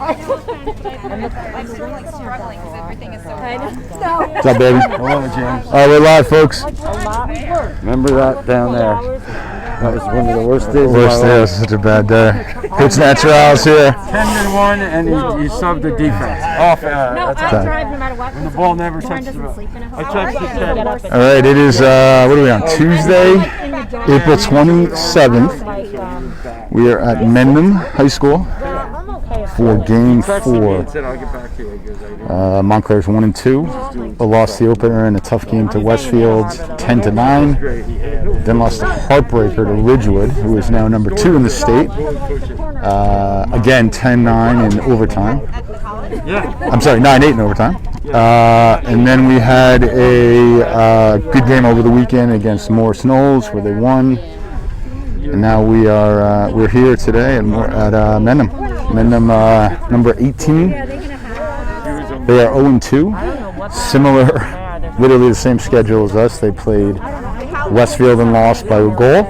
I'm still like struggling because everything is so hard. What's up, baby? Hello, James. Oh, we're live, folks. Remember that down there? That was one of the worst days. Worst day. It was such a bad day. Coach Natural's here. 10-1, and you subbed the defense. Off. No, I drive no matter what. And the ball never touches the ball. I touched the 10. All right, it is, what are we on? Tuesday, April 27th. We are at Mendham High School for Game 4. Montclair's 1-2. Lost the opener in a tough game to Westfield, 10-9. Then lost a heartbreaker to Ridgewood, who is now number 2 in the state. Again, 10-9 in overtime. I'm sorry, 9-8 in overtime. And then we had a good game over the weekend against Morris Knowles, where they won. And now we're here today at Mendham. Mendham, number 18. They are 0-2. Similar, literally the same schedule as us. They played Westfield and lost by a goal.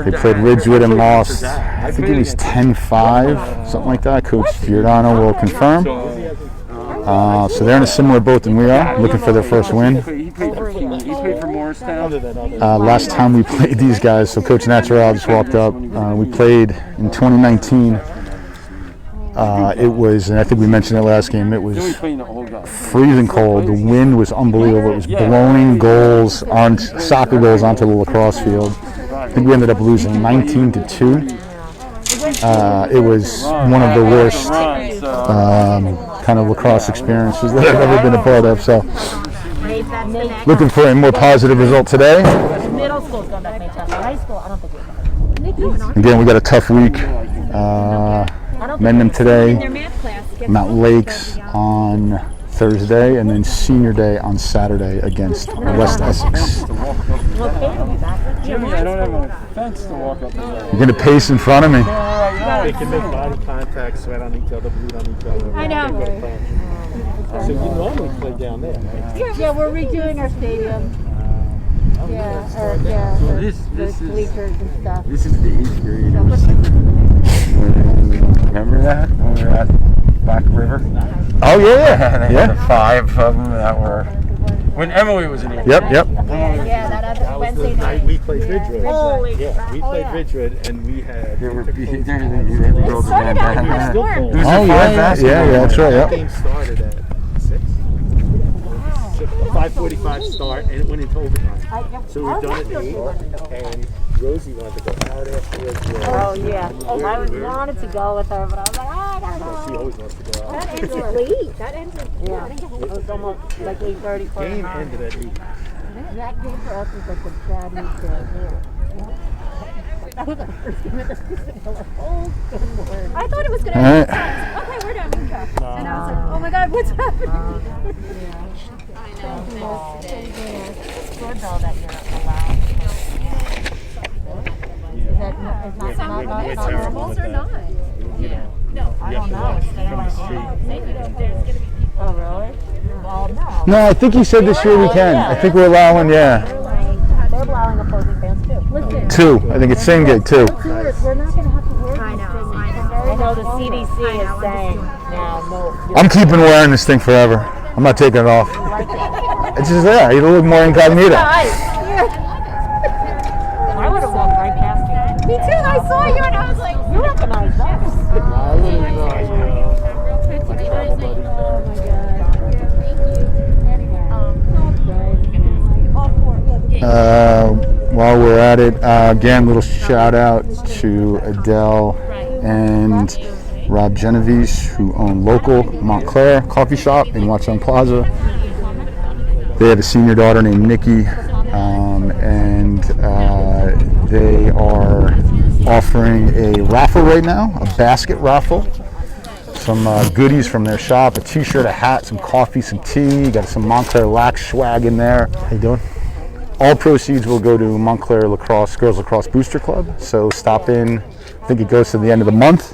They played Ridgewood and lost, I think it was 10-5, something like that. Coach Giordano will confirm. So they're in a similar boat than we are, looking for their first win. He played for Morristown. Last time we played these guys, so Coach Natural just walked up. We played in 2019. It was, and I think we mentioned it last game, it was freezing cold. The wind was unbelievable. It was blowing goals, soccer goals onto the lacrosse field. I think we ended up losing 19-2. It was one of the worst kind of lacrosse experiences that I've ever been a part of. So, looking for a more positive result today. Again, we got a tough week. Mendham today, Mount Lakes on Thursday, and then Senior Day on Saturday against West Essex. Jimmy, I don't have a fence to walk up. You're going to pace in front of me. They can make body contact, sweat on each other, bleed on each other. I know. So you normally play down there, right? Yeah, we're redoing our stadium. This bleachers and stuff. This is the 8th graders. Remember that when we were at Black River? Oh yeah, There were 5 of them that were. When Emily was in here. Yep. Yeah, that other Wednesday night. We played Ridgewood. Holy Yeah, we played Ridgewood, and we had. They were It started out in the storm. It was Oh a 5 basketball. yeah, that's right. The Yep. game started at 6. 5:45 start, and it went into overtime. So we've done it at 8, and Rosie wanted to go out afterwards. Oh, yeah. I wanted to go with her, but I was like, I gotta go. She always wants to go out. That ended late. That ended, yeah. It was almost like 8:30 for Game ended at 8. That game for us was like a bad week to hear. That was our first game of the season. Oh, good word. I thought it was going to All right. Okay, we're done. And I was like, oh my God, what's happening? It's good though that you're allowed. Is that not Normals or not? No, I don't know. Oh, really? Well, no. No, I think he said this year we can. I think we're allowing, They're allowing opposing fans too. Listen. 2. I think it's same gate 2. We're not going to have to worry. I know. I know the CDC is saying now no. I'm keeping wearing this thing forever. I'm not taking it off. It's just there. You look more incognito. I would have walked right past you. Me too. I saw you and I was like, You recognize us. I wouldn't know. While we're at it, again, little shout out to Adele and Rob Genovese, who own local Montclair coffee shop in Watchung Plaza. They have a senior daughter named Nikki, and they are offering a raffle right now, a basket raffle. Some goodies from their shop, a t-shirt, a hat, some coffee, some tea. Got some Montclair Lax swag in there. How you doing? All proceeds will go to Montclair Girls Lacrosse Booster Club. So stop in. I think it goes to the end of the month.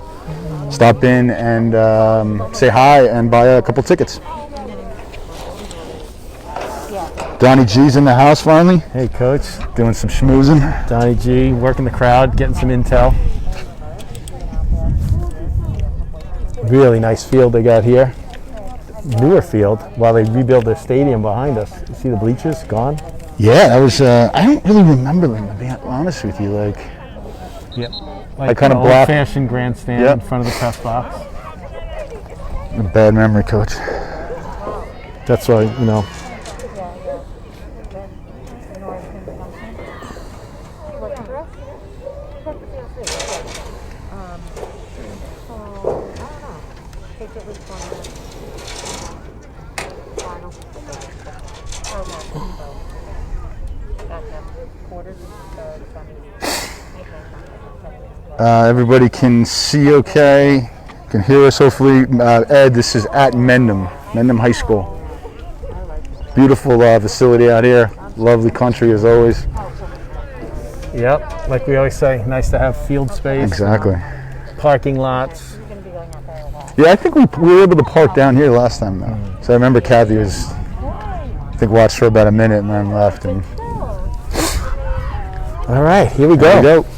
Stop in and say hi and buy a couple tickets. Donnie G's in the house finally. Hey, Coach. Doing some schmoozing. Donnie G, working the crowd, getting some intel. Really nice field they got here. Newer field while they rebuild their stadium behind us. You see the bleachers gone? Yeah, that was. I don't really remember them, to be honest with you. Like, Yep. I kind of old blocked. fashioned grandstand Yep. in front of the press box. A bad memory, coach. That's why, you know. Everybody can see okay, can hear us hopefully. Ed, this is at Mendham High School. Beautiful facility out here. Lovely country as always. Yep, like we always say, nice to have field space. Exactly. Parking lots. Yeah, I think we were able to park down here last time though. So I remember Kathy was, I think, watched for about a minute and then left. And all right, here we go. there we go.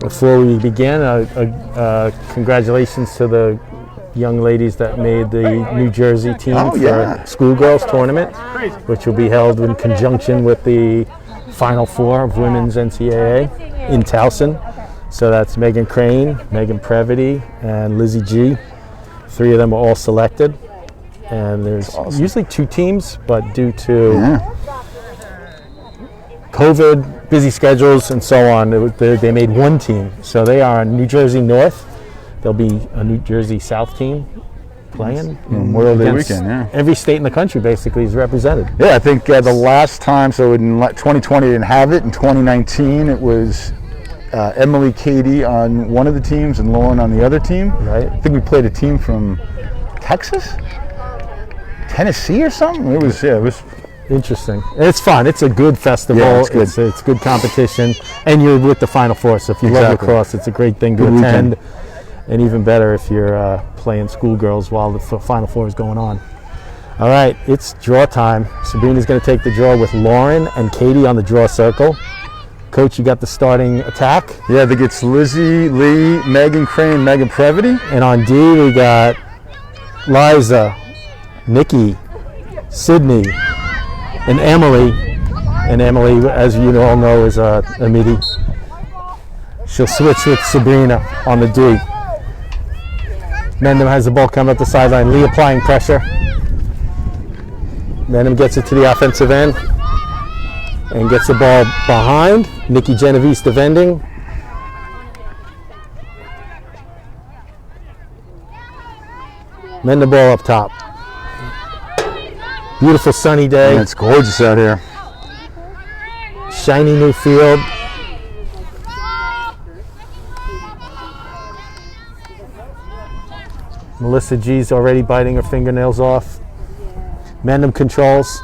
Before we begin, congratulations to the young ladies that made the New Jersey team for schoolgirls tournament, which will be held in conjunction with the Final Four of Women's NCAA in Towson. So that's Megan Crane, Megan Previty, and Lizzie G. 3 of them are all selected. And there's usually 2 teams, but due to COVID, busy schedules, and so on, they made 1 team. So they are New Jersey North. There'll be a New Jersey South team playing. Memorial Day weekend, yeah. Every state in the country basically is represented. Yeah, I think the last time, so in 2020 didn't have it. In 2019 it was Emily, Katie on one of the teams and Lauren on the other team. Right. I think we played a team from Texas? Tennessee or something? It was Interesting. It's fun. It's a good festival. Yeah, it's good. It's good competition. And you're with the Final Four, so if you love lacrosse, it's a great thing to attend. And even better if you're playing schoolgirls while the Final Four is going on. All right, it's draw time. Sabrina's going to take the draw with Lauren and Katie on the draw circle. Coach, you got the starting attack? Yeah, I think it's Lizzie, Lee, Megan Crane, Megan Previty. And on D, we got Liza, Nikki, Sydney, and Emily. And Emily, as you all know, is a midi. She'll switch with Sabrina on the D. Mendham has the ball coming up the sideline. Lee applying pressure. Mendham gets it to the offensive end and gets the ball behind. Nikki Genovese defending. Mendham ball up top. Beautiful sunny day. Yeah, it's gorgeous out here. Shiny new field. Melissa G's already biting her fingernails off. Mendham controls.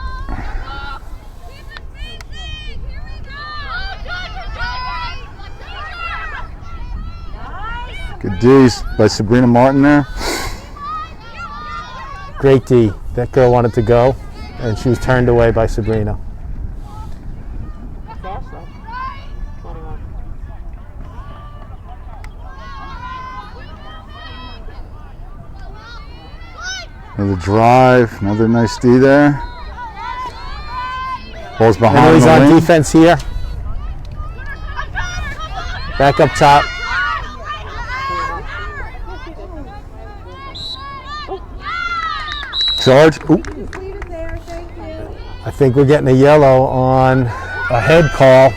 Good D's by Sabrina Martin there. Great D. That girl wanted to go, and she was turned away by Sabrina. Another drive, another nice D there. Ball's behind. Emily's the on wing. defense here. Back up top. Charge. Ooh. I think we're getting a yellow on a head call.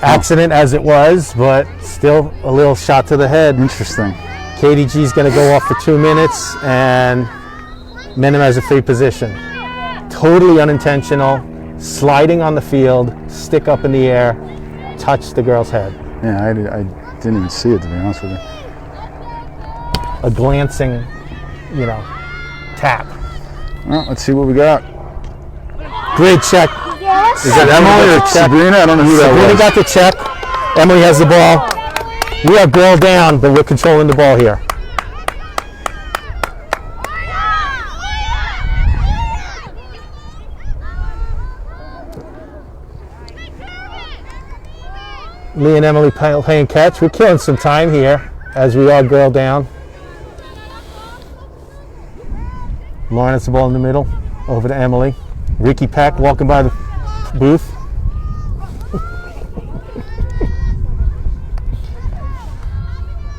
Accident as it was, but still a little shot to the head. Interesting. Katie G's going to go off for 2 minutes, and Mendham has a free position. Totally unintentional, sliding on the field, stick up in the air, touch the girl's head. Yeah, I didn't even see it, to be honest with you. A glancing, tap. Well, let's see what we got. Great check. Is that Emily or Sabrina? I don't know who that Sabrina was. got the check. Emily has the ball. We are girl down, but we're controlling the ball here. Lee and Emily playing catch. We're killing some time here as we are girl down. Lauren has the ball in the middle. Over to Emily. Ricky Peck walking by the booth.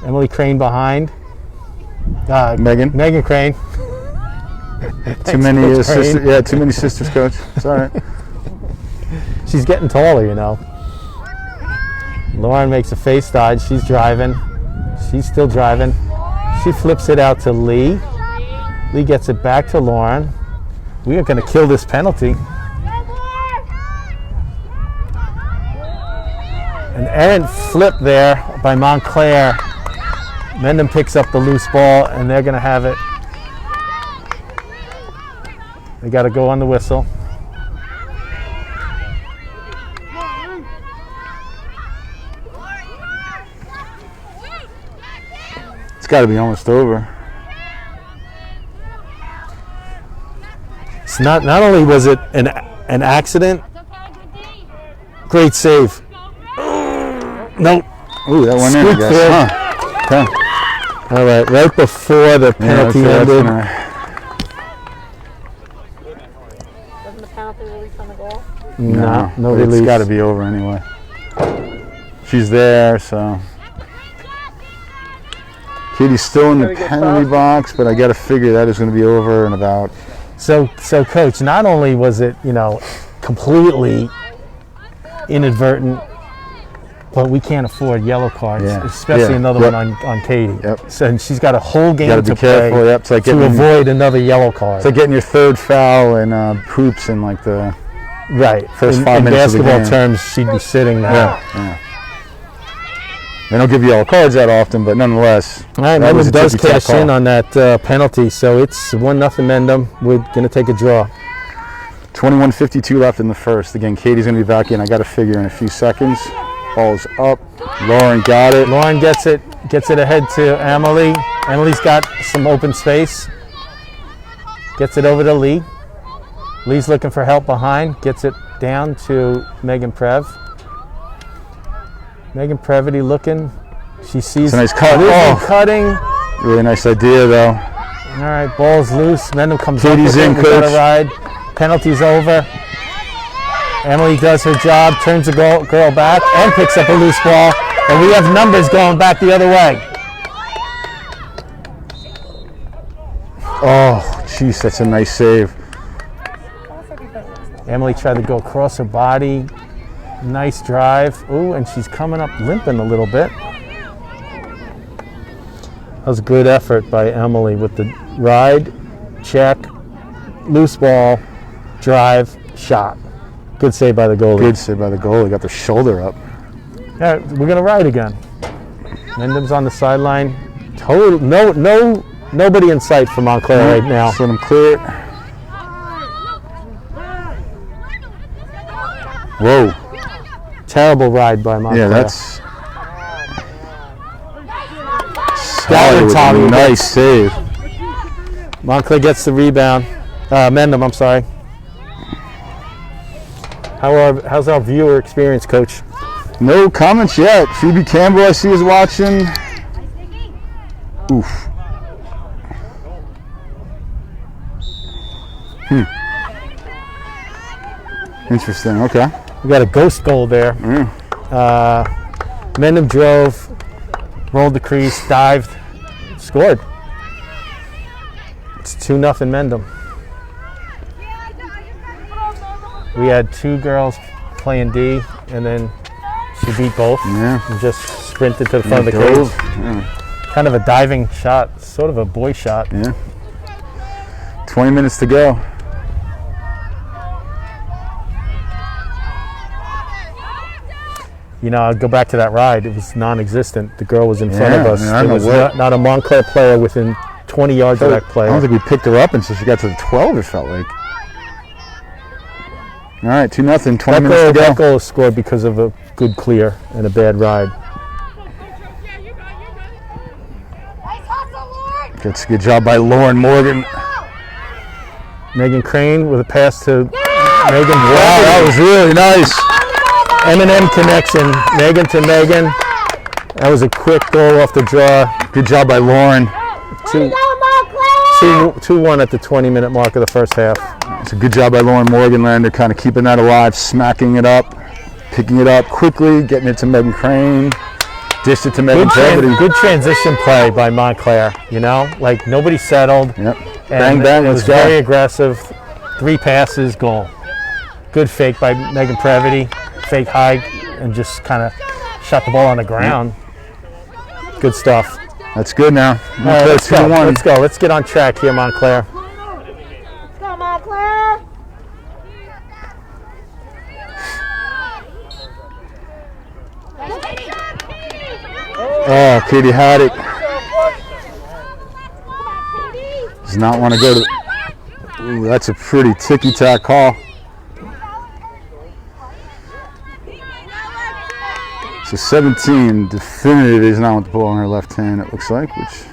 Emily Crane behind. Megan Crane. Too many sisters. Yeah, too many sisters, coach. It's all right. She's getting taller, you know. Lauren makes a face dodge. She's driving. She's still driving. She flips it out to Lee. Lee gets it back to Lauren. We are going to kill this penalty. An errant flip there by Montclair. Mendham picks up the loose ball, and they're going to have it. They got to go on the whistle. It's got to be almost over. It's not only was it an accident, great save. Nope. Ooh, that went in, I guess. Huh. Okay. All right, right before the penalty ended. Doesn't the penalty release on the goal? No It's release. got to be over anyway. She's there, so. Katie's still in the penalty box, but I got to figure that is going to be over in about. So coach, not only was it, you know, completely inadvertent, but we can't afford yellow cards, especially another one on Katie. Yep. So, and she's got a whole game Gotta to be careful. play Yep. It's like to avoid another yellow card. It's like getting your third foul in hoops in like the first 5 minutes of the basketball game. terms, she'd be sitting there. Yeah. They don't give you yellow cards that often, but nonetheless. All right, that was Mendham a does tippy-top cash in call. on that penalty, so it's 1-0 Mendham. We're going to take a draw. 21:52 left in the first. Again, Katie's going to be back in. I got to figure in a few seconds. Ball's up. Lauren got it. Lauren gets it ahead to Emily. Emily's got some open space. Gets it over to Lee. Lee's looking for help behind. Gets it down to Megan Prev. Megan Previty looking. She sees It's a nice cut. cutting. Really nice idea, though. All right, ball's loose. Mendham comes Katie's up in, with it. We got coach. a ride. Penalty's over. Emily does her job, turns the girl back, and picks up a loose ball. And we have numbers going back the other way. Oh, jeez, that's a nice save. Emily tried to go across her body. Nice drive. Ooh, and she's coming up limping a little bit. That was a good effort by Emily with the ride, check, loose ball, drive, shot. Good save by the goalie. Good save by the goalie. Got the shoulder up. All right, we're gonna ride again. Mendham's on the sideline. Nobody in sight for Montclair right now. Just let him clear it. Whoa. Terrible ride by Montclair. Yeah, that's. That was Solid. Tommy. Nice save. Montclair gets the rebound. Mendham, I'm sorry. How's our viewer experience, Coach? No comments yet. Phoebe Campbell, I see, is watching. Oof. Interesting. Okay. We got a ghost goal there. Mendham drove, rolled the crease, dived, scored. It's 2-0 Mendham. We had two girls playing D, and then she beat both Yeah. and just sprinted to the front of the Dove. cage. Yeah. Kind of a diving shot, sort of a boy shot. Yeah. 20 minutes to go. You know, I'll go back to that ride. It was non-existent. The girl was in front of Yeah, us. I mean, I There don't was know what- not a Montclair player within 20 yards of that I player. don't think we picked her up until she got to the 12, it felt like. All right, 2-0, 20 minutes to That go. goal was scored because of a good clear and a bad ride. Good job by Lauren Morgan. Megan Crane with a pass to Megan. Wow, that was really nice. M&M connection. Megan to Megan. That was a quick goal off the draw. Good job by Lauren. 2-1 at the 20-minute mark of the first half. It's a good job by Lauren Morganlander, kind of keeping that alive, smacking it up, picking it up quickly, getting it to Megan Crane, dished it to Megan Previty. Good transition play by Montclair, you know? Like, nobody settled. Yep. Bang, bang, It let's was go. very aggressive. 3 passes, goal. Good fake by Megan Previty. Fake high, and just kind of shot the ball on the ground. Good stuff. That's good now. All right, let's go. 2-1. Let's go. Let's get on track here, Montclair. Let's go, Montclair. Oh, Katie had it. Does not want to go to. Ooh, that's a pretty ticky-tack call. So 17 definitively does not want the ball in her left hand, it looks like, which.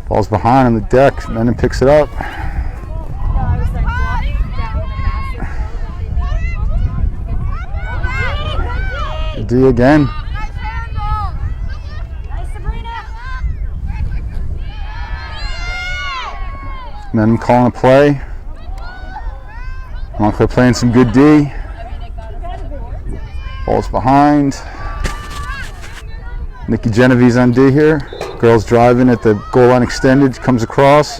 Ball's behind on the deck, Mendham picks it up. D again. Mendham calling a play. Montclair playing some good D. Ball's behind. Nikki Genovese on D here. Girls driving at the goal line extended, comes across.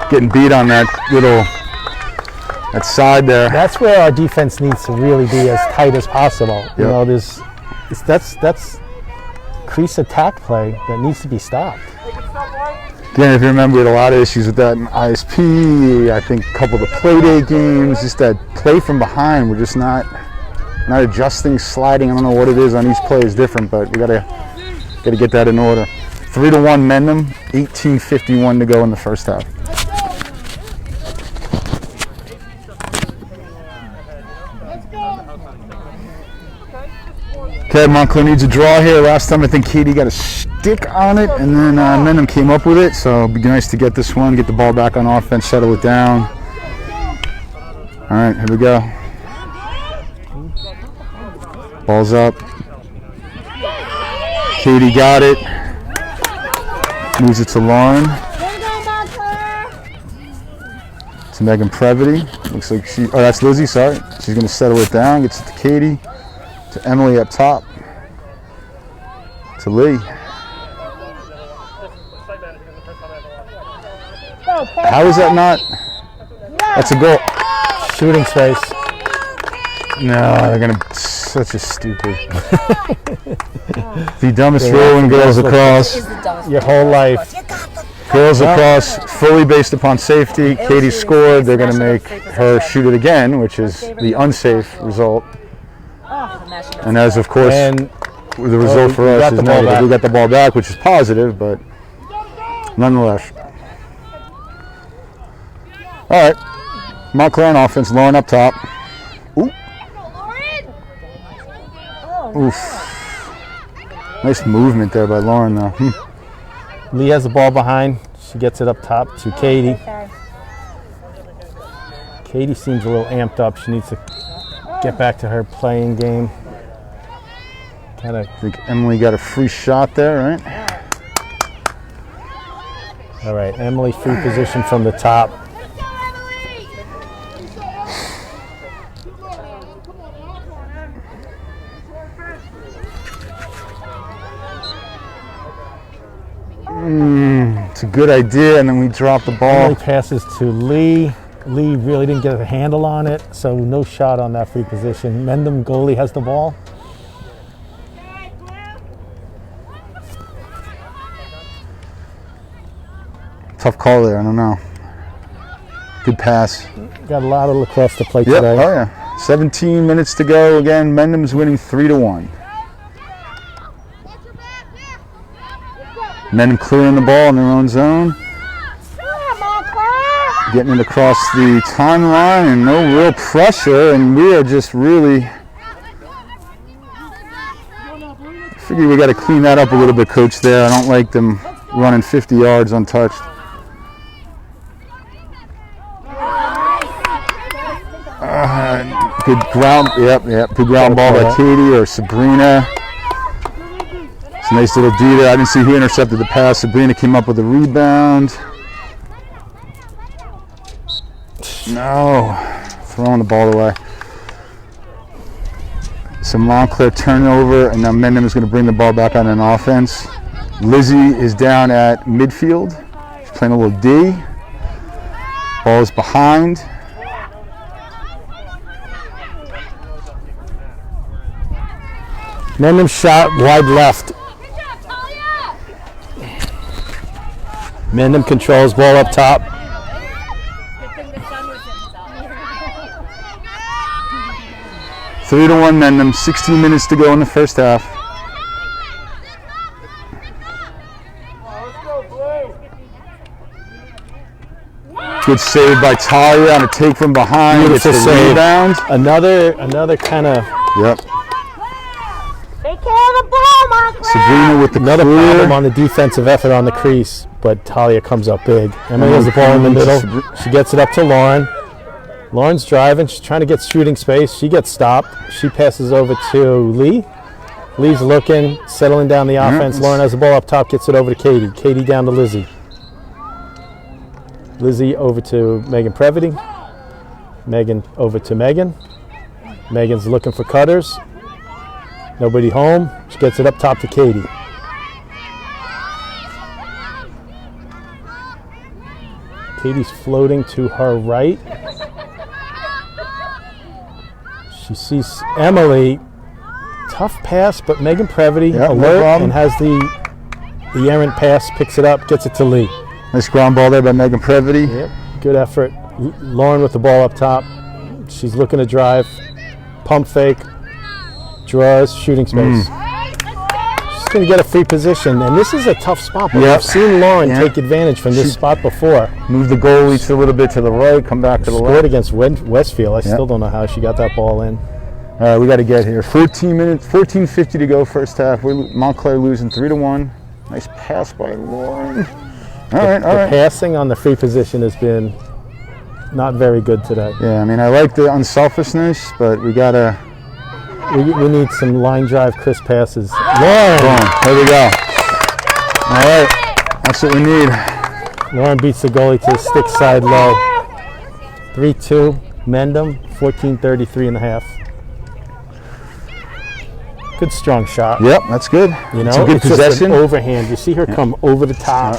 Getting beat on that side there. That's where our defense needs to really be as tight as possible. You know, that's crease attack play that needs to be stopped. Again, if you remember, we had a lot of issues with that in ISP. I think a couple of the play day games, just that play from behind, we're just not adjusting, sliding. I don't know what it is on each play is different, but we gotta get that in order. 3-1 Mendham, 18:51 to go in the first half. Okay, Montclair needs a draw here. Last time I think Katie got a stick on it, and then Mendham came up with it. So it'd be nice to get this one, get the ball back on offense, settle it down. All right, here we go. Ball's up. Katie got it. Moves it to Lauren. To Megan Previty. Looks like that's Lizzie, sorry. She's going to settle it down. Gets it to Katie. To Emily up top. To Lee. How is that not? That's a goal. Shooting space. No, they're going to. Such a stupid. The dumbest rule when girls across. Your whole life. Girls across, fully based upon safety. Katie scored. They're going to make her shoot it again, which is the unsafe result. And as of course, the result for us is negative. We got the ball back, which is positive, but nonetheless. All right, Montclair on offense, Lauren up top. Ooh. Oof. Nice movement there by Lauren, though. Lee has the ball behind. She gets it up top to Katie. Katie seems a little amped up. She needs to get back to her playing game. I think Emily got a free shot there, right? All right, Emily free position from the top. It's a good idea, and then we drop the ball. Emily passes to Lee. Lee really didn't get a handle on it, so no shot on that free position. Mendham goalie has the ball. Tough call there, I don't know. Good pass. Got a lot of lacrosse to play Yep. today. Oh yeah. 17 minutes to go. Again, Mendham's winning 3-1. Mendham clearing the ball in their own zone. Getting it across the timeline and no real pressure, and we are just really. I figure we got to clean that up a little bit, Coach. There, I don't like them running 50 yards untouched. Good ground. Yep. Good ground ball by Katie or Sabrina. It's a nice little D there. I didn't see who intercepted the pass. Sabrina came up with a rebound. No. Throwing the ball away. Some Montclair turnover, and now Mendham is going to bring the ball back on an offense. Lizzie is down at midfield. She's playing a little D. Ball is behind. Mendham shot wide left. Mendham controls ball up top. Good thing the sun was inside. 3-1 Mendham. 16 minutes to go in the first half. Good save by Talia on a take from behind. Beautiful It's the save. rebound. Another kind of Yep. Take care of the ball, Montclair. Sabrina with the another problem clear. on the defensive effort on the crease, but Talia comes up big. Emily has the ball in the middle. She gets it up to Lauren. Lauren's driving. She's trying to get shooting space. She gets stopped. She passes over to Lee. Lee's looking, settling down the offense. Lauren has the ball up top, gets it over to Katie. Katie down to Lizzie. Lizzie over to Megan Previty. Megan over to Megan. Megan's looking for cutters. Nobody home. She gets it up top to Katie. Katie's floating to her right. She sees Emily. Tough pass, but Megan Previty Yep, no alert problem. and has the errant pass, picks it up, gets it to Lee. Nice ground ball there by Megan Previty. Yep, good effort. Lauren with the ball up top. She's looking to drive. Pump fake. Draws, shooting space. She's going to get a free position, and this is a tough spot, but Yep. we've seen Lauren Yep. take advantage from this spot before. Move the goalie to a little bit to the right, come back to the Scored left. against Westfield. I still don't know how she got that ball in. All right, we got to get here. 14 minutes, 14:50 to go first half. Montclair losing 3-1. Nice pass by Lauren. All right. The passing on the free position has been not very good today. Yeah, I mean, I like the unselfishness, but we got to... We need some line drive crisp passes. Boom, there we go. All right, that's what we need. Lauren beats the goalie to the stick side low. 3-2, Mendham, 14:33 and a half. Good strong shot. Yep, that's good. You know, it's a good it's just possession. an overhand. You see her come over the top.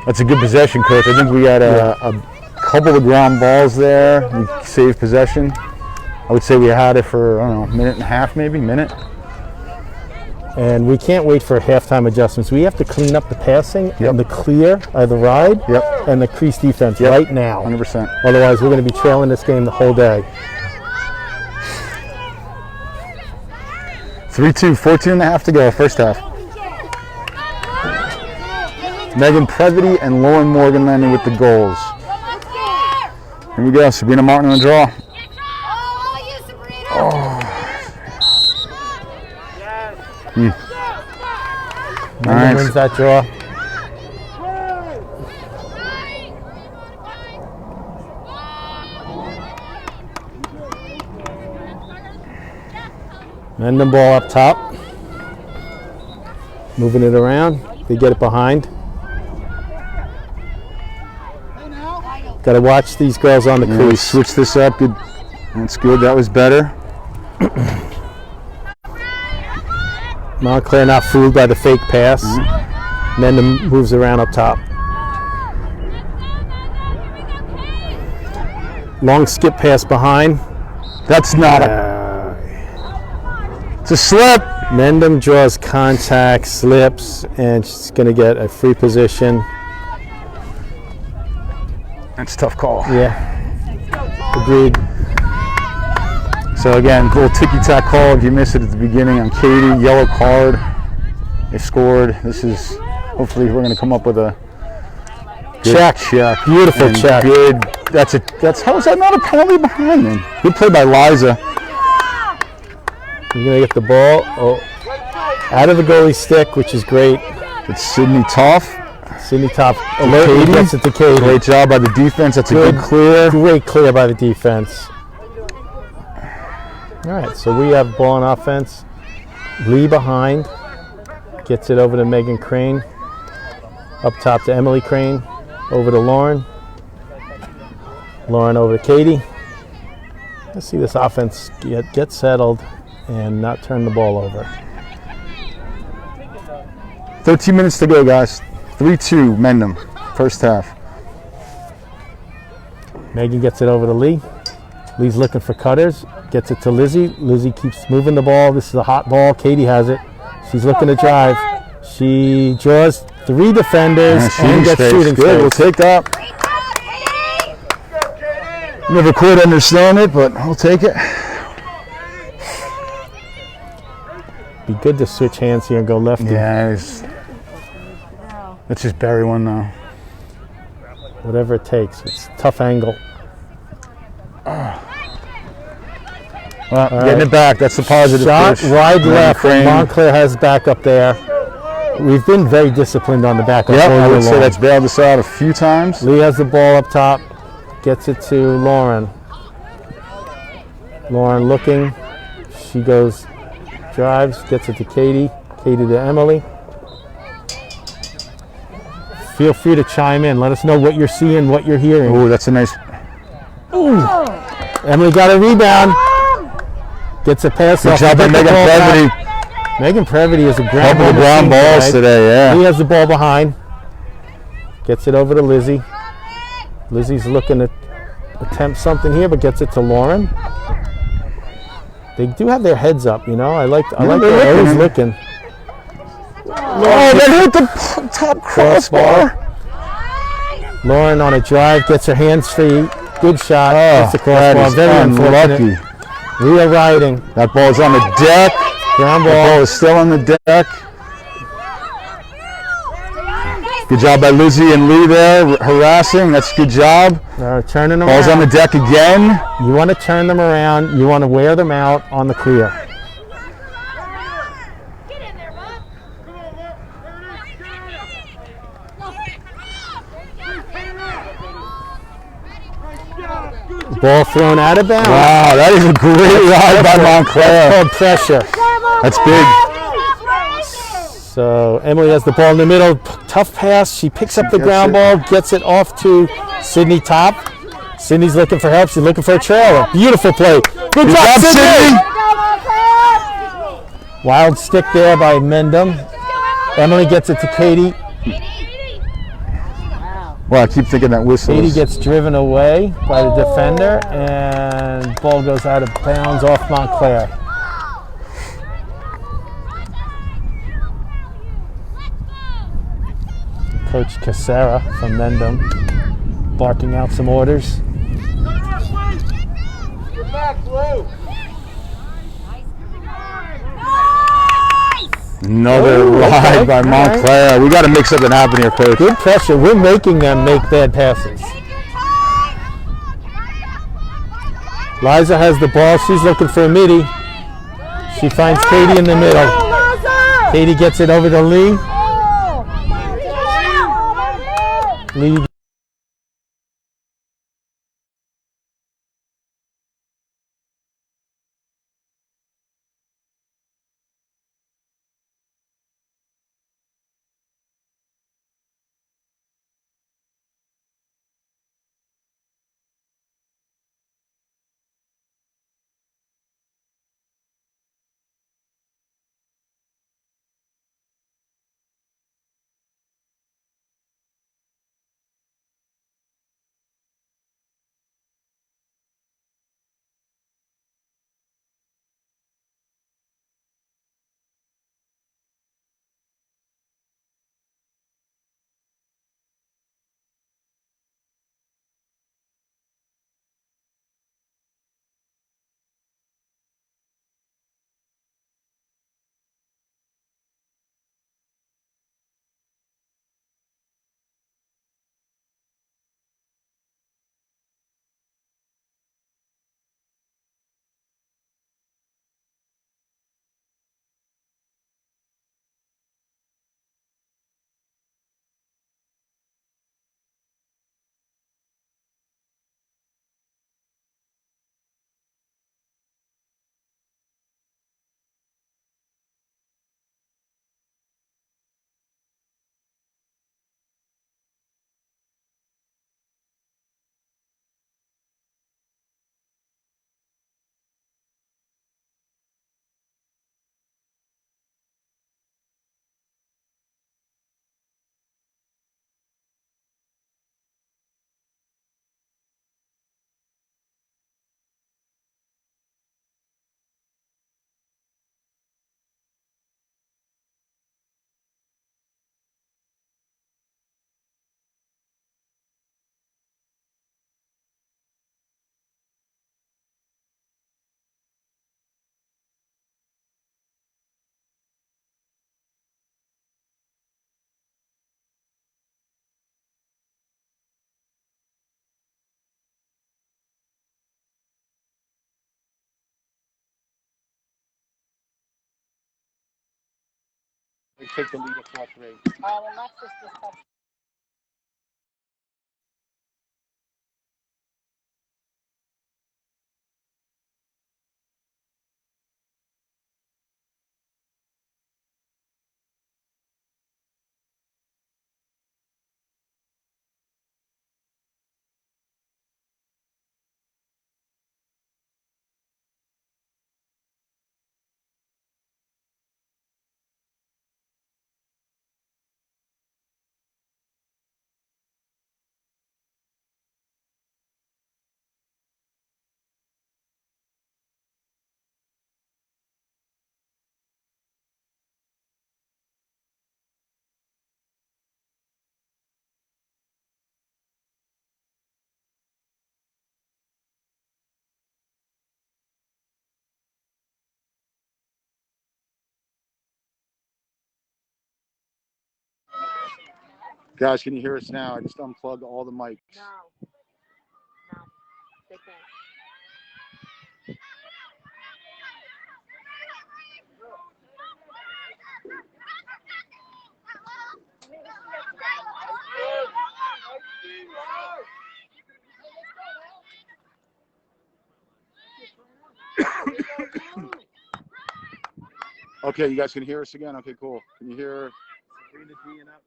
That's a good possession, Coach. I think we had a couple of ground balls there. We saved possession. I would say we had it for, I don't know, a minute and a half, maybe, minute. And we can't wait for halftime adjustments. We have to clean up the passing Yep. and the clear, the ride, Yep. and the crease defense Yep. right now. 100%. Otherwise, we're going to be trailing this game the whole day. 3-2, 14 and a half to go, first half. Megan Previty and Lauren Morgan landing with the goals. Here we go, Sabrina Martin on the draw. Mendham Nice. wins that draw. Mendham ball up top. Moving it around. They get it behind. Got to watch these girls on the Yeah, we crease. switch this up. Good. That's good. That was better. Montclair not fooled by the fake pass. Mendham moves around up top. Long skip pass behind. That's not a. It's a slip. Mendham draws contact, slips, and she's going to get a free position. That's a tough call. Yeah. Agreed. So again, little ticky-tack call if you missed it at the beginning on Katie. Yellow card. They scored. This is, hopefully we're going to come up with a Check. check. Beautiful And check. Good. How is that not a penalty behind them? Good play by Liza. You're going to get the ball out of the goalie stick, which is great. It's Sydney Toff. Sydney Top alert Katie. gets it to Katie. Great job by the defense. That's a good clear. Great clear by the defense. All right, so we have ball on offense. Lee behind. Gets it over to Megan Crane. Up top to Emily Crane. Over to Lauren. Lauren over to Katie. Let's see this offense get settled and not turn the ball over. 13 minutes to go, guys. 3-2, Mendham, first half. Megan gets it over to Lee. Lee's looking for cutters. Gets it to Lizzie. Lizzie keeps moving the ball. This is a hot ball. Katie has it. She's looking to drive. She draws 3 defenders and gets shooting good. We'll space. take that. Never quite understand it, but we'll take it. Be good to switch hands here and go lefty. Yeah, let's just bury one now. Whatever it takes. It's a tough angle. Well, getting it back. That's the positive. Shot push. wide left. Crane. Montclair has back up there. We've been very disciplined on the back up. Yep, I would say long. that's bailed us out a few times. Lee has the ball up top. Gets it to Lauren. Lauren looking. She goes, drives, gets it to Katie. Katie to Emily. Feel free to chime in. Let us know what you're seeing, what you're hearing. Oh, that's a nice. Ooh. Emily got a rebound. Gets a pass Good off. job by Megan Previty. Megan Previty is a Couple of ground balls today, yeah. He has the ball behind. Gets it over to Lizzie. Lizzie's looking to attempt something here, but gets it to Lauren. They do have their heads up, you know. I like they're always looking. Oh, that hit the top crossbar. Lauren on a drive, gets her hands free. Good shot. Oh, It's the crossbar. that is Very unlucky. unfortunate. We are riding. That ball's on the deck. Ground The ball. ball is still on the deck. Good job by Lizzie and Lee there, harassing. That's a good job. Turning them Ball's around. on the deck again. You want to turn them around. You want to wear them out on the clear. Ball thrown out of bounds. Wow, that is a great ride by Montclair. That's called pressure. That's big. So Emily has the ball in the middle. Tough pass. She picks up the ground ball, gets it off to Sydney Top. Sydney's looking for help. She's looking for a trailer. Beautiful play. Good job, Sydney. Wild stick there by Mendham. Emily gets it to Katie. Well, I keep thinking that whistle. Katie gets driven away by the defender, and ball goes out of bounds off Montclair. Coach Casera from Mendham barking out some orders. Get back, Blue. Another ride by Montclair. We got to make something happen here, Coach. Good pressure. We're making them make bad passes. Liza has the ball. She's looking for a midi. She finds Katie in the middle. Katie gets it over to Lee. Lee take the lead at 4-3. Alexis just touched. Guys, can you hear us now? I just unplugged all the mics. No, they can't. Okay, you guys can hear us again? Okay, cool. Can you hear Sabrina teeing up.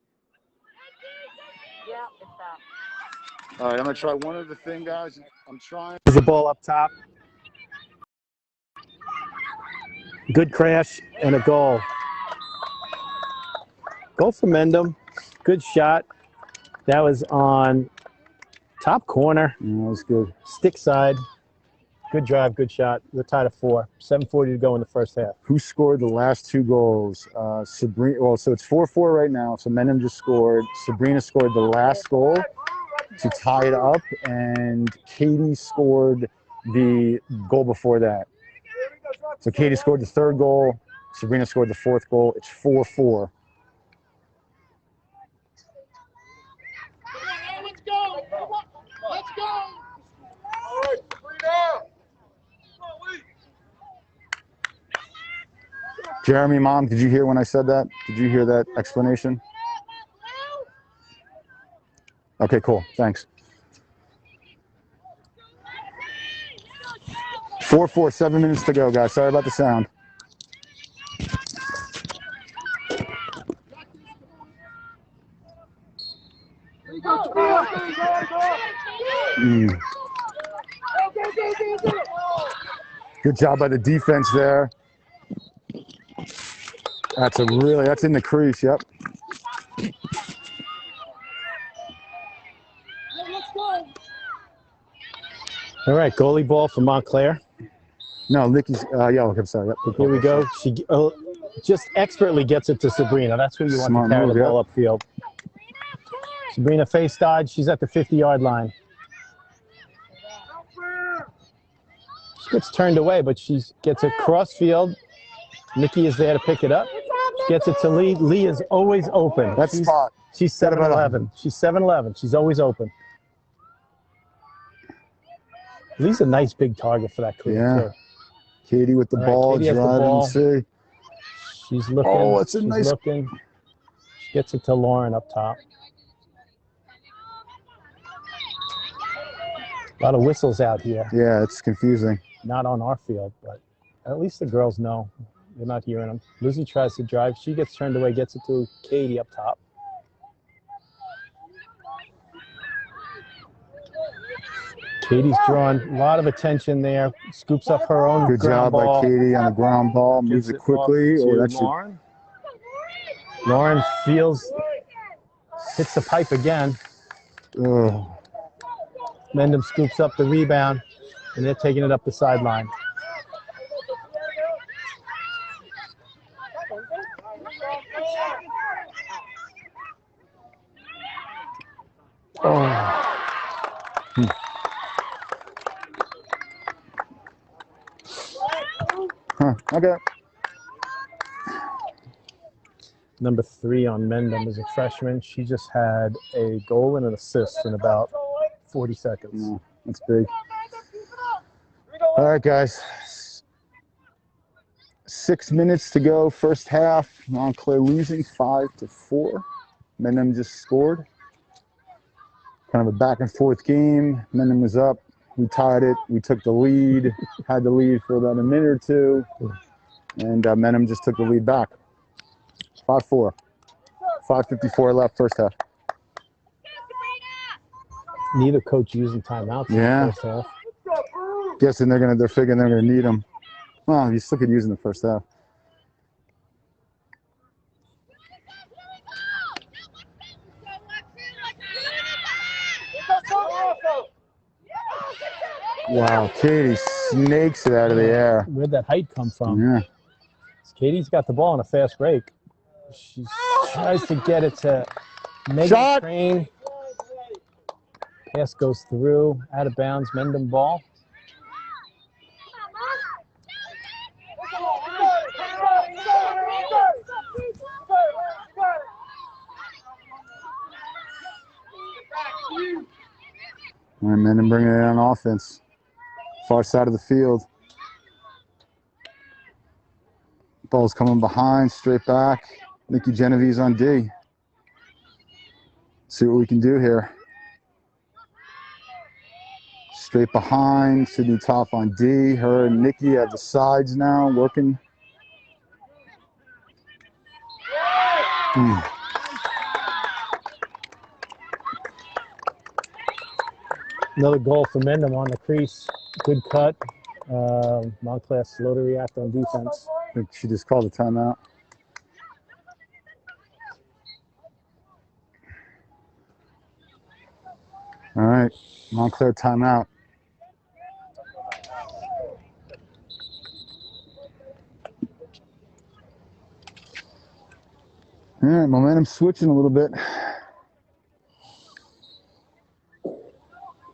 Yeah, it's that. All right, I'm going to try one other thing, guys. I'm trying. There's a ball up top. Good crash and a goal. Goal for Mendham. Good shot. That was on top corner. Yeah, that was good. Stick side. Good drive, good shot. We're tied at 4. 7:40 to go in the first half. Who scored the last 2 goals? Sabrina. Well, so it's 4-4 right now. So Mendham just scored. Sabrina scored the last goal to tie it up, and Katie scored the goal before that. So Katie scored the 3rd goal. Sabrina scored the 4th goal. It's 4-4. Let's go! Let's go! All right, Jeremy, Mom, did you hear when I said that? Did you hear that explanation? Okay, cool. Thanks. 4-4, 7 minutes to go, guys. Sorry about the sound. Good job by the defense there. That's in the crease, yep. All right, goalie ball for Montclair. No, Nikki's, yeah, okay, I'm sorry. Yep, Here we go. She just expertly gets it to Sabrina. That's who you want Smart to carry move, the ball upfield. Sabrina face dodge. She's at the 50-yard line. She gets turned away, but she gets it cross field. Nikki is there to pick it up. She gets it to Lee. Lee is always open. She's 7'11". She's 7'11". She's always open. Lee's a nice big target for that crew, too. Katie with the ball, driving. See. She's looking. Oh, it's a nice. Looking. She gets it to Lauren up top. A lot of whistles out here. Yeah, it's confusing. Not on our field, but at least the girls know. They're not hearing them. Lizzie tries to drive. She gets turned away, gets it to Katie up top. Katie's drawn a lot of attention there. Scoops up her own Good job ball. by Katie on the ground ball. Moves it quickly. Oh, that's Lauren. Lauren hits the pipe again. Oh. Mendham scoops up the rebound, and they're taking it up the sideline. Oh. Huh. Okay. Number 3 on Mendham is a freshman. She just had a goal and an assist in about 40 seconds. No, that's big. All right, guys. 6 minutes to go, first half. Montclair losing 5-4. Mendham just scored. Kind of a back and forth game. Mendham was up. We tied it. We took the lead. Had the lead for about a minute or two. And Mendham just took the lead back. 5-4. 5:54 left, first half. Neither coach using timeouts in the first half. Guessing they're figuring they're gonna need them. Well, you still could use in the first half. Wow, Katie snakes it out of the air. Where'd that height come from? Yeah. Katie's got the ball on a fast break. She tries to get it to Megan Train. Pass goes through, out of bounds, Mendham ball. All right, Mendham bringing it on offense. Far side of the field. Ball's coming behind, straight back. Nikki Genovese on D. See what we can do here. Straight behind, Sydney Toff on D. Her and Nikki have the sides now, working. Another goal for Mendham on the crease. Good cut. Montclair slow to react on defense. I think she just called a timeout. All right, Montclair timeout. All right, momentum switching a little bit.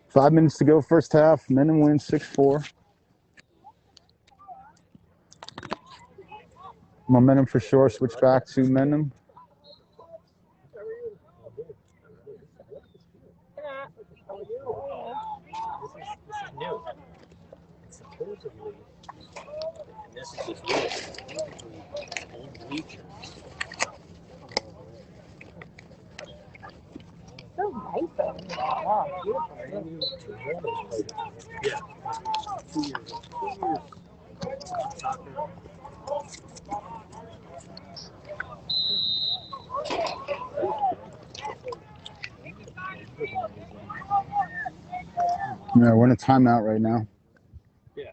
5 minutes to go, first half. Mendham wins 6-4. Momentum for sure. Switch back to Mendham. This is just new. Old bleachers. So nice though. Wow, beautiful. Yeah. 2 years. 2 years. Yeah, we're in a timeout right now. Yeah.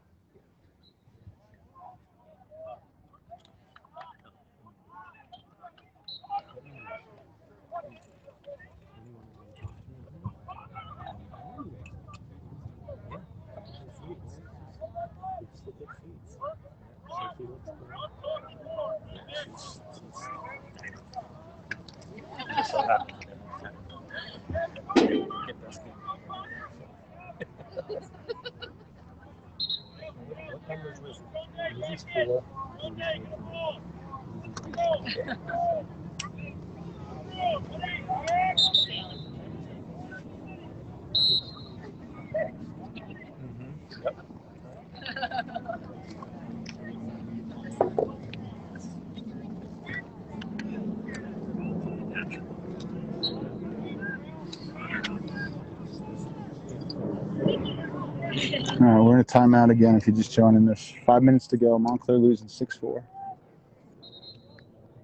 All right, we're in a timeout again if you're just joining us. 5 minutes to go. Montclair losing 6-4.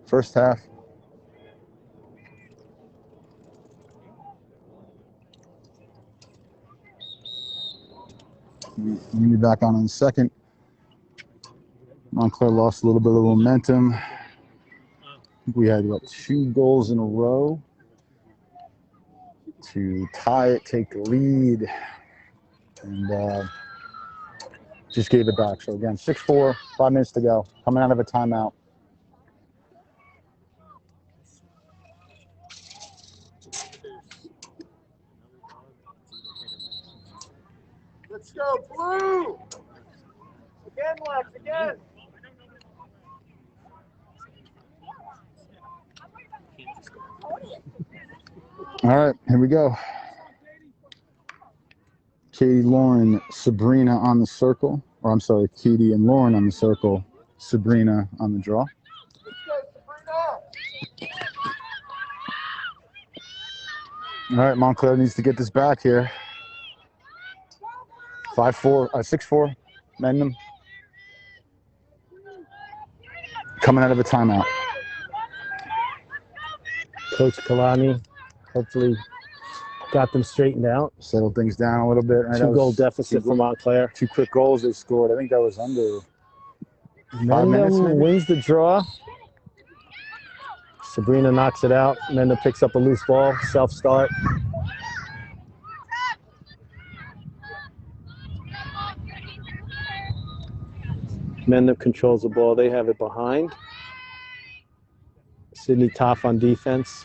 First half. We'll be back on in a second. Montclair lost a little bit of momentum. We had, what, 2 goals in a row to tie it, take the lead, and just gave it back. So again, 6-4, 5 minutes to go. Coming out of a timeout. Let's go, Blue! Again, Lex, again! All right, here we go. Katie, Lauren, Sabrina on the circle. Or I'm sorry, Katie and Lauren on the circle. Sabrina on the draw. All right, Montclair needs to get this back here. 6-4, Mendham. Coming out of a timeout. Coach Kalani hopefully got them straightened out. Settled things down a little bit. Right? 2-goal deficit for Montclair. 2 quick goals they scored. I think that was under 5 minutes. Mendham wins the draw. Sabrina knocks it out. Mendham picks up a loose ball. Self-start. Mendham controls the ball. They have it behind. Sydney Toff on defense.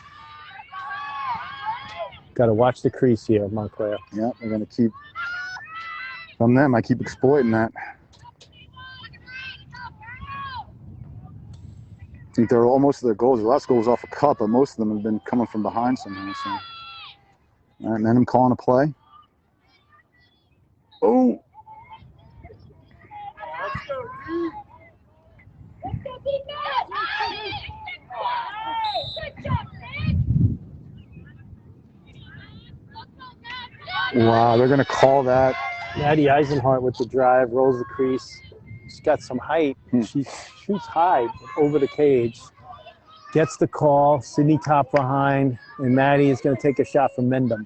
Got to watch the crease here, Montclair. Yeah, they're going to keep from them. I keep exploiting that. I think they're almost of their goals. The last goal was off a cut, but most of them have been coming from behind somehow. So, all right, Mendham calling a play. Oh. Wow, they're going to call that. Maddie Eisenhart with the drive, rolls the crease. She's got some height. She shoots high over the cage. Gets the call. Sydney Top behind. And Maddie is going to take a shot from Mendham.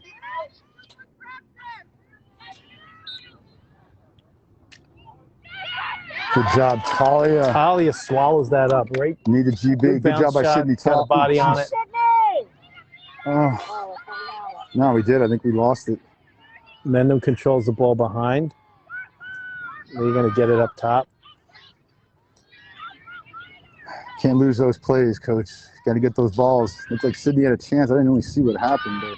Good job, Talia. Talia swallows that up, right? Need a GB. Good job by Sydney Got a Top. body on it. Oh. No, we did. I think we lost it. Mendham controls the ball behind. They're going to get it up top. Can't lose those plays, Coach. Got to get those balls. Looks like Sydney had a chance. I didn't really see what happened, but.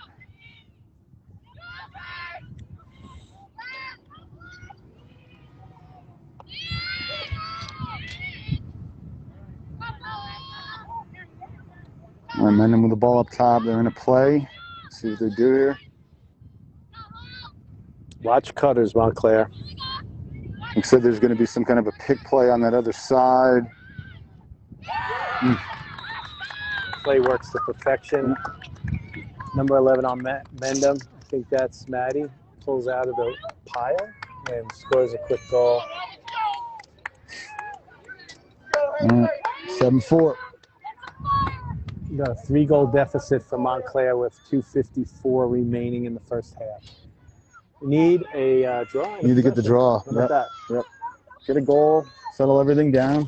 All right, Mendham with the ball up top. They're in a play. Let's see what they do here. Watch cutters, Montclair. Like said, there's going to be some kind of a pick play on that other side. Play works to perfection. Number 11 on Mendham. I think that's Maddie. Pulls out of the pile and scores a quick goal. All right, 7-4. You got a 3-goal deficit for Montclair with 2:54 remaining in the first half. We need a draw. Need to get the draw. How about that? Yep. Get a goal. Settle everything down.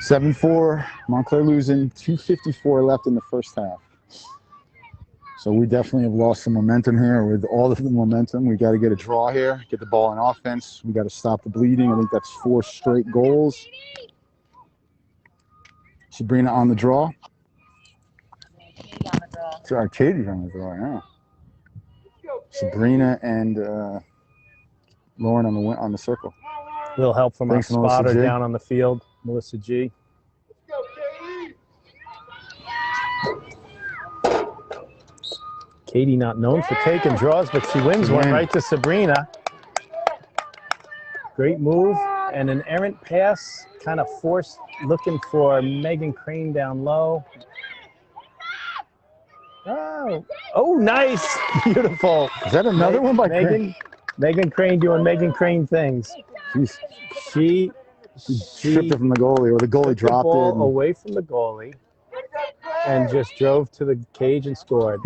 (7-4). Montclair losing. 2:54 left in the first half. So we definitely have lost some momentum here. With all of the momentum, we got to get a draw here. Get the ball in offense. We got to stop the bleeding. I think that's 4 straight goals. Sabrina on the draw. Katie on the draw. Sorry, Katie's on the draw now. Sabrina and Lauren on the circle. A little help from Thanks, our Melissa spotter G. down on the field, Melissa G. Katie not known for taking draws, but she wins one right to Sabrina. Great move and an errant pass, kind of forced, looking for Megan Crane down low. Oh, nice, beautiful. Is that another one by Crane? Megan Crane doing Megan Crane things. She stripped it from the goalie, or the goalie dropped the ball it. away from the goalie and just drove to the cage and scored.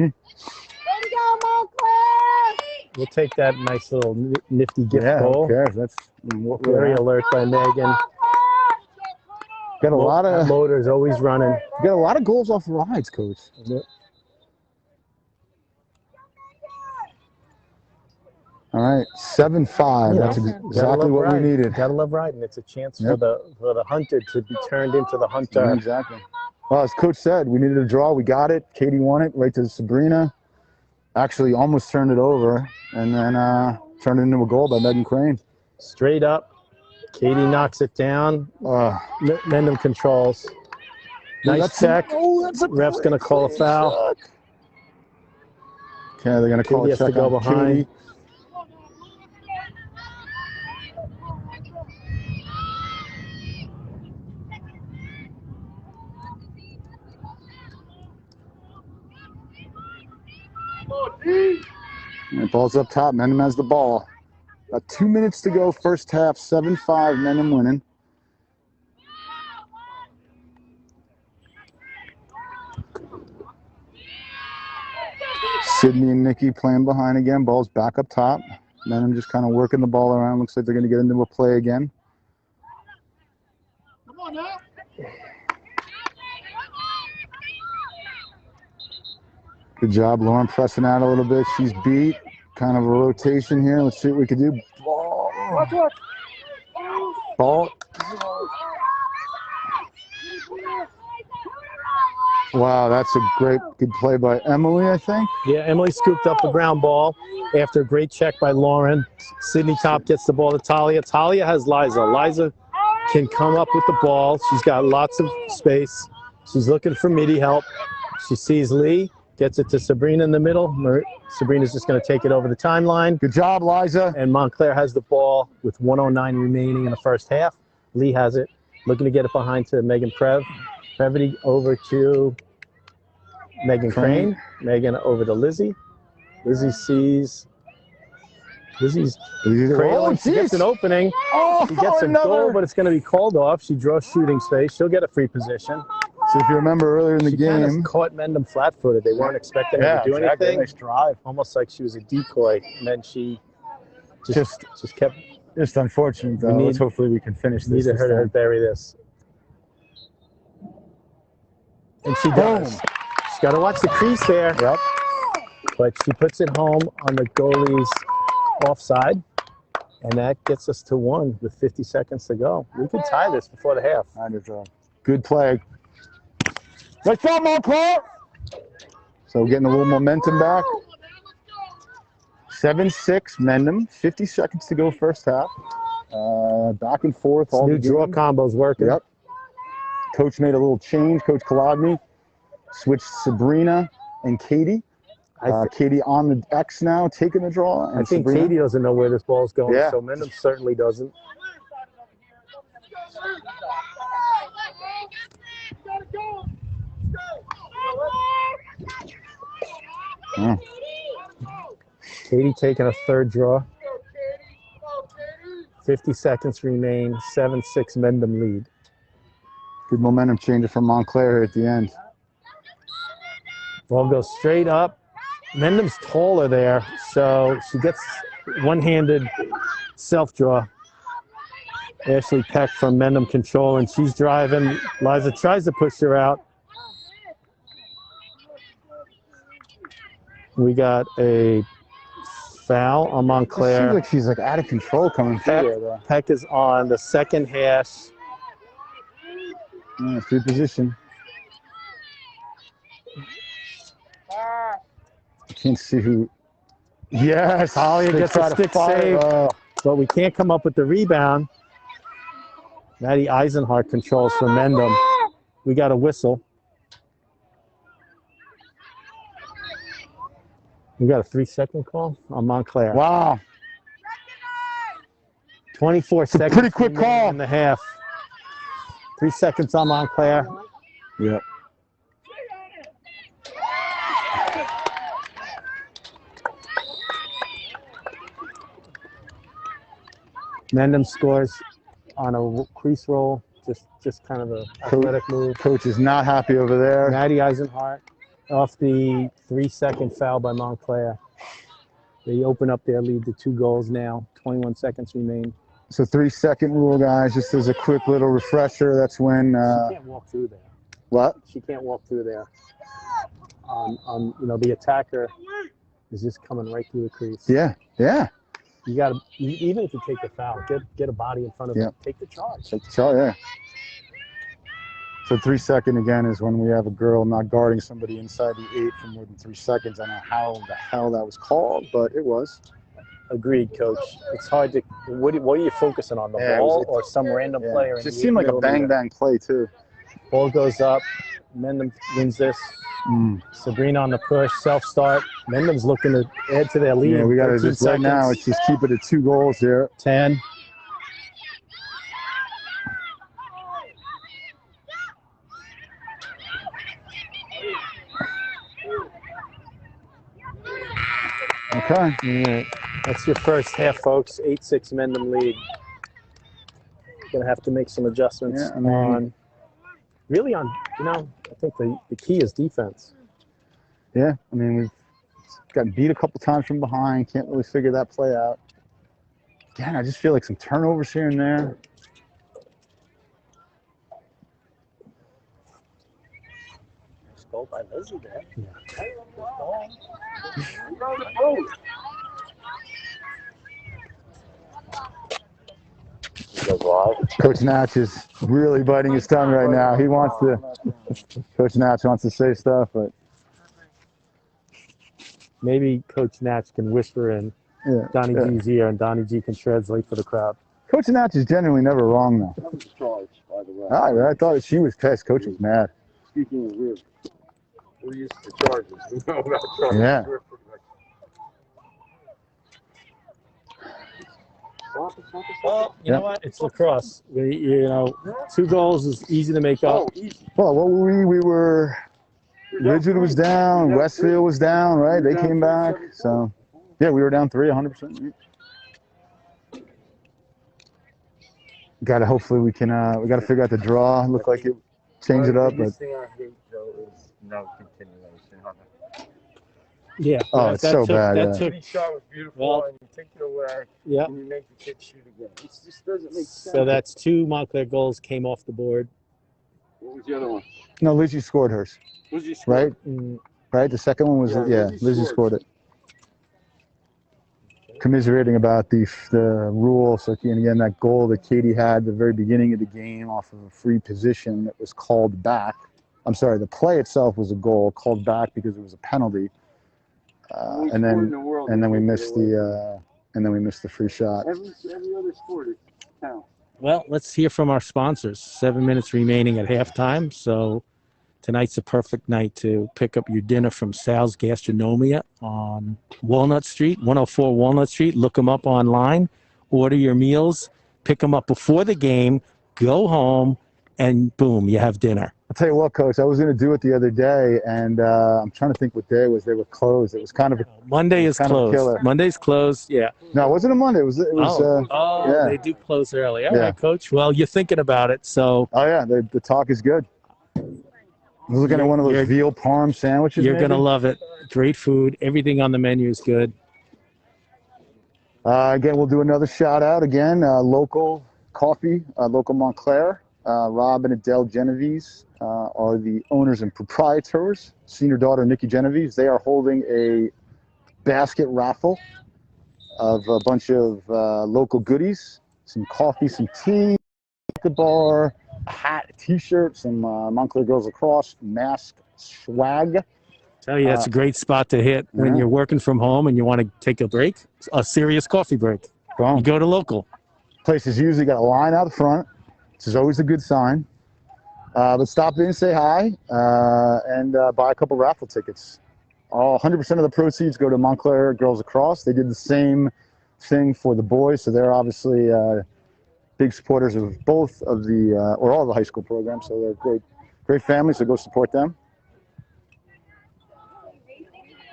We'll take that nice little nifty gift goal. Who cares? That's very alert by Megan. Got a lot of motors always running. Got a lot of goals off rides, Coach. Yep. All right, 7-5. That's exactly what we needed. Gotta love riding. It's a chance for the hunted to be turned into the hunter. Yeah, exactly. Well, as Coach said, we needed a draw. We got it. Katie won it right to Sabrina. Actually, almost turned it over, and then turned it into a goal by Megan Crane. Straight up. Katie knocks it down. Mendham controls. Nice check. Ref's going to call a foul. Okay, they're going to call Katie a has to check go on behind. Katie. And the ball's up top. Mendham has the ball. About 2 minutes to go. First half, 7-5. Mendham winning. Sydney and Nikki playing behind again. Ball's back up top. Mendham just kind of working the ball around. Looks like they're going to get into a play again. Come on now. Good job, Lauren, pressing out a little bit. She's beat. Kind of a rotation here. Let's see what we can do. Ball. Watch it. Ball. Wow, that's a good play by Emily, I think. Yeah, Emily scooped up the ground ball after a great check by Lauren. Sydney Top gets the ball to Talia. Talia has Liza. Liza can come up with the ball. She's got lots of space. She's looking for midi help. She sees Lee, gets it to Sabrina in the middle. Sabrina's just going to take it over the timeline. Good job, Liza. And Montclair has the ball with 1:09 remaining in the first half. Lee has it, looking to get it behind to Megan Prev. Previty over to Megan Crane. Megan over to Lizzie. Lizzie sees Lizzie's cradling. She gets an opening. She gets a goal, but it's going to be called off. She draws shooting space. She'll get a free position. So if you remember earlier in the She game, kind of caught Mendham flat-footed. They weren't expecting her to do anything. Nice drive. Almost like she was a decoy, and then she just kept. Just unfortunate, though. Let's hopefully we can finish this. Needed her to bury this. And she does. She's got to watch the crease there. Yep. But she puts it home on the goalie's offside. And that gets us to 1 with 50 seconds to go. We could tie this before the half. Good play. Let's go, Montclair! So getting a little momentum back. 7-6, Mendham. 50 seconds to go first half. Back and forth. All new draw combos working. Yep. Coach made a little change. Coach Kolodny switched Sabrina and Katie. Katie on the X now, taking the draw. And I think Sabrina. Katie doesn't know where this ball's going, so Mendham certainly doesn't. Katie taking a third draw. 50 seconds remain. 7-6 Mendham lead. Good momentum changer from Montclair here at the end. Ball goes straight up. Mendham's taller there, so she gets one-handed self-draw. Ashley Peck from Mendham control, and she's driving. Liza tries to push her out. We got a foul on Montclair. It seems like she's like out of control coming through there, though. Peck is on the second hash. Free position. I can't see who. Yes, Talia gets a stick save, but we can't come up with the rebound. Maddie Eisenhart controls for Mendham. We got a whistle. We got a 3-second call on Montclair. Wow. 24 seconds. Pretty quick call in the half. 3 seconds on Montclair. Yep. Mendham scores on a crease roll, just kind of a athletic move. Coach is not happy over there. Maddie Eisenhart off the 3-second foul by Montclair. They open up their lead to 2 goals now. 21 seconds remain. So 3-second rule, guys, just as a quick little refresher. That's when she can't walk through there. What? She can't walk through there. The attacker is just coming right through the crease. Yeah. You got to, even if you take the foul, get a body in front of it. Take the charge. Take the charge, yeah. So 3-second again is when we have a girl not guarding somebody inside the 8 for more than 3 seconds. I don't know how the hell that was called, but it was. Agreed, Coach. It's hard to. What are you focusing on? The ball or some random player? It just seemed like a bang play too. Ball goes up. Mendham wins this. Sabrina on the push, self-start. Mendham's looking to add to their lead. Yeah, we got to 13 just right now. It's just keep it at 2 goals here. 10. Okay. All right. That's your first half, folks. 8-6 Mendham lead. Gonna have to make some adjustments on. Really on, I think the key is defense. Yeah, I mean, we've gotten beat a couple times from behind. Can't really figure that play out. Again, I just feel like some turnovers here and there. Nice goal by Lizzie there. Coach Natch is really biting his tongue right now. He wants to. Coach Natch wants to say stuff, but maybe Coach Natch can whisper in Donnie G's ear, and Donnie G can translate for the crowd. Coach Natch is genuinely never wrong, though. That was a charge, by the way. I thought she was pissed. Coach was mad. Speaking of which, we're used to charges. We know about charges. Yeah. Well, you know what? It's lacrosse. 2 goals is easy to make up. Well, what were we were. Ridgewood was down. Westfield was down, right? They came back. So, yeah, we were down 3, 100%. Got to hopefully we can. We got to figure out the draw. Look like it. Change it up, but. The thing I hate though is no continuation on it. Yeah. Oh, it's so bad. The shot was beautiful, and you take it away. Yeah. And you make the kid shoot again. It just doesn't make sense. So that's 2 Montclair goals came off the board. What was the other one? No, Lizzie scored hers. Lizzie scored. Right? Right? The second one was, Lizzie scored it. Commiserating about the rule. So, again, that goal that Katie had at the very beginning of the game off of a free position that was called back. I'm sorry, the play itself was a goal called back because it was a penalty. And then we missed the free shot. Every other sport counts. Well, let's hear from our sponsors. 7 minutes remaining at halftime, so tonight's a perfect night to pick up your dinner from Sal's Gastronomia on Walnut Street, 104 Walnut Street. Look them up online. Order your meals. Pick them up before the game. Go home, and boom, you have dinner. I'll tell you what, Coach, I was going to do it the other day, and I'm trying to think what day it was. They were closed. It was kind of a Monday is closed. Monday's closed, yeah. No, it wasn't a Monday. It was they do close early. All right, Coach. Well, you're thinking about it, so. Oh, yeah, the talk is good. I was looking at one of those veal parm sandwiches. You're going to love it. Great food. Everything on the menu is good. Again, we'll do another shout out again. Local coffee, local Montclair. Rob and Adele Genovese are the owners and proprietors. Senior daughter Nikki Genovese. They are holding a basket raffle of a bunch of local goodies, some coffee, some tea, a bar, a hat, a T-shirt, some Montclair Girls Lacrosse mask swag. Tell you, that's a great spot to hit when you're working from home and you want to take a break, a serious coffee break. You go to local. Place is usually got a line out the front. This is always a good sign. But stop in and say hi and buy a couple raffle tickets. 100% of the proceeds go to Montclair Girls Lacrosse. They did the same thing for the boys, so they're obviously big supporters of both of the, or all the high school programs, so they're great families, so go support them.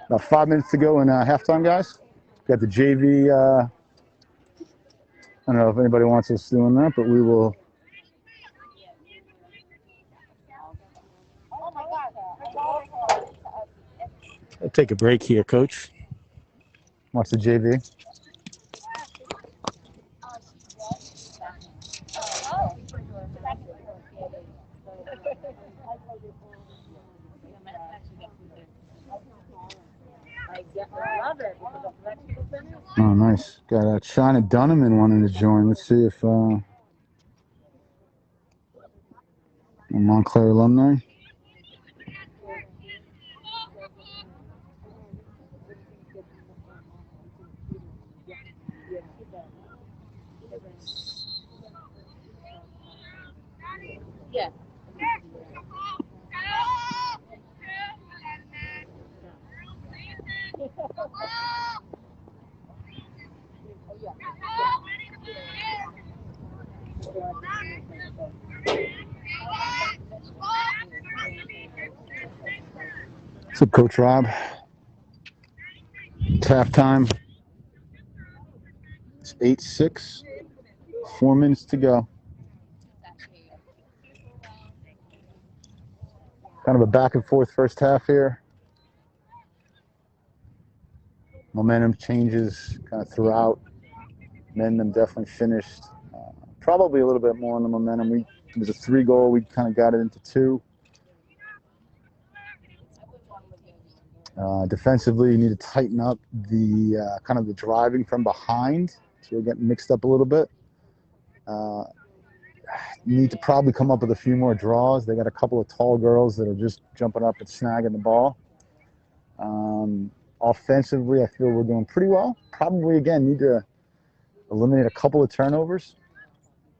About 5 minutes to go in halftime, guys. Got the JV, I don't know if anybody wants us doing that, but we will. I'll take a break here, Coach. Watch the JV. Oh, nice. Got China Dunneman wanting to join. Let's see if a Montclair alumni. Yeah. What's up, Coach Rob? It's halftime. It's 8-6. 4 minutes to go. Kind of a back and forth first half here. Momentum changes kind of throughout. Mendham definitely finished probably a little bit more on the momentum. It was a 3-goal. We kind of got it into 2. Defensively, you need to tighten up the kind of the driving from behind. So we're getting mixed up a little bit. You need to probably come up with a few more draws. They got a couple of tall girls that are just jumping up and snagging the ball. Offensively, I feel we're doing pretty well. Probably, again, need to eliminate a couple of turnovers.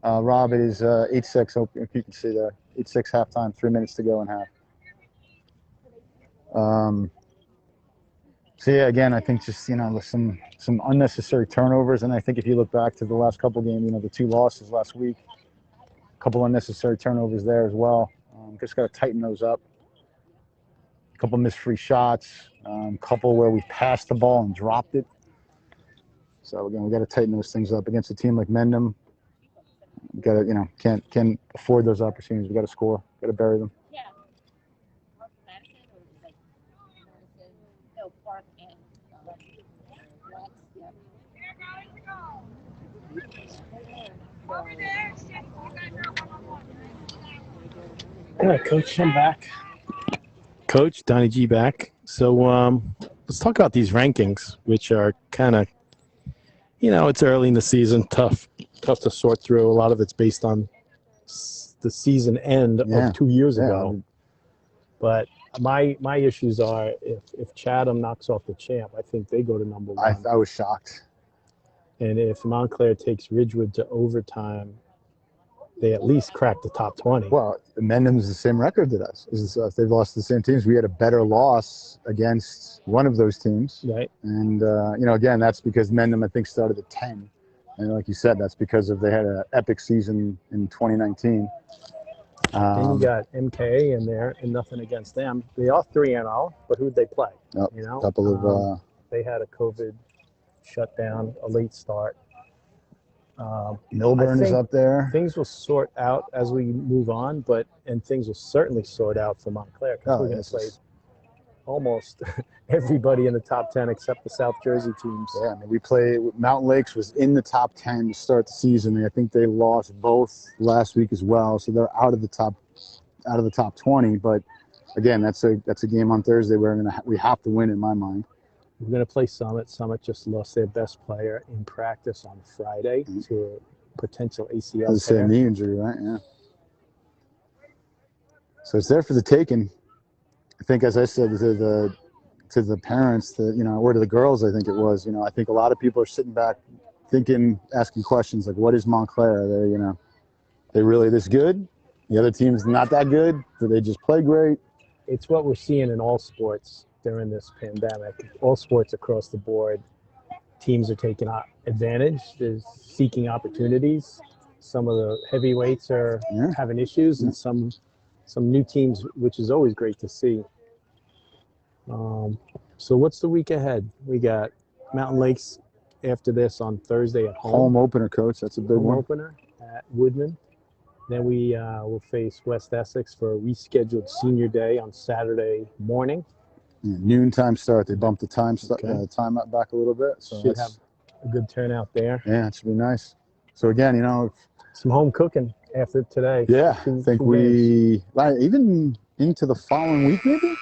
Rob, it is 8-6. If you can see there. 8-6 halftime, 3 minutes to go in half. So, yeah, again, I think just, with some unnecessary turnovers. And I think if you look back to the last couple games, the 2 losses last week, a couple unnecessary turnovers there as well. Just got to tighten those up. A couple missed free shots, couple where we passed the ball and dropped it. So again, we got to tighten those things up against a team like Mendham. We got to, can't afford those opportunities. We got to score. Got to bury them. Yeah, Coach, I'm back. Coach, Donnie G back. So let's talk about these rankings, which are kind of, it's early in the season, tough to sort through. A lot of it's based on the season end of 2 years ago. But my issues are if Chatham knocks off the champ, I think they go to number 1. I was shocked. And if Montclair takes Ridgewood to overtime, they at least crack the top 20. Well, Mendham's the same record that us. They've lost to the same teams. We had a better loss against one of those teams. Right. And, again, that's because Mendham, I think, started at 10. And like you said, that's because they had an epic season in 2019. Then you got MK in there, and nothing against them. They are 3-0, but who'd they play? A couple of they had a COVID shutdown, a late start. Milburn is up there. Things will sort out as we move on, and things will certainly sort out for Montclair because we're going to play almost everybody in the top 10 except the South Jersey teams. Yeah, I mean, we play Mountain Lakes was in the top 10 to start the season. I think they lost both last week as well, so they're out of the top 20. But again, that's a game on Thursday we have to win in my mind. We're going to play Summit. Summit just lost their best player in practice on Friday to a potential ACL. I was saying knee injury, right? Yeah. So it's there for the taking. I think, as I said to the parents, or to the girls, I think it was. I think a lot of people are sitting back, thinking, asking questions like, "What is Montclair? Are they, they really this good? The other team's not that good. Do they just play great?" It's what we're seeing in all sports during this pandemic. All sports across the board, teams are taking advantage. They're seeking opportunities. Some of the heavyweights are having issues, and some new teams, which is always great to see. So what's the week ahead? We got Mountain Lakes after this on Thursday at home. Home opener, Coach. That's a big one. Home opener at Woodman. Then we will face West Essex for a rescheduled senior day on Saturday morning. Yeah, noontime start. They bumped the time up back a little bit. So should have a good turnout there. Yeah, it should be nice. So again, some home cooking after today. Yeah, I think we even into the following week maybe.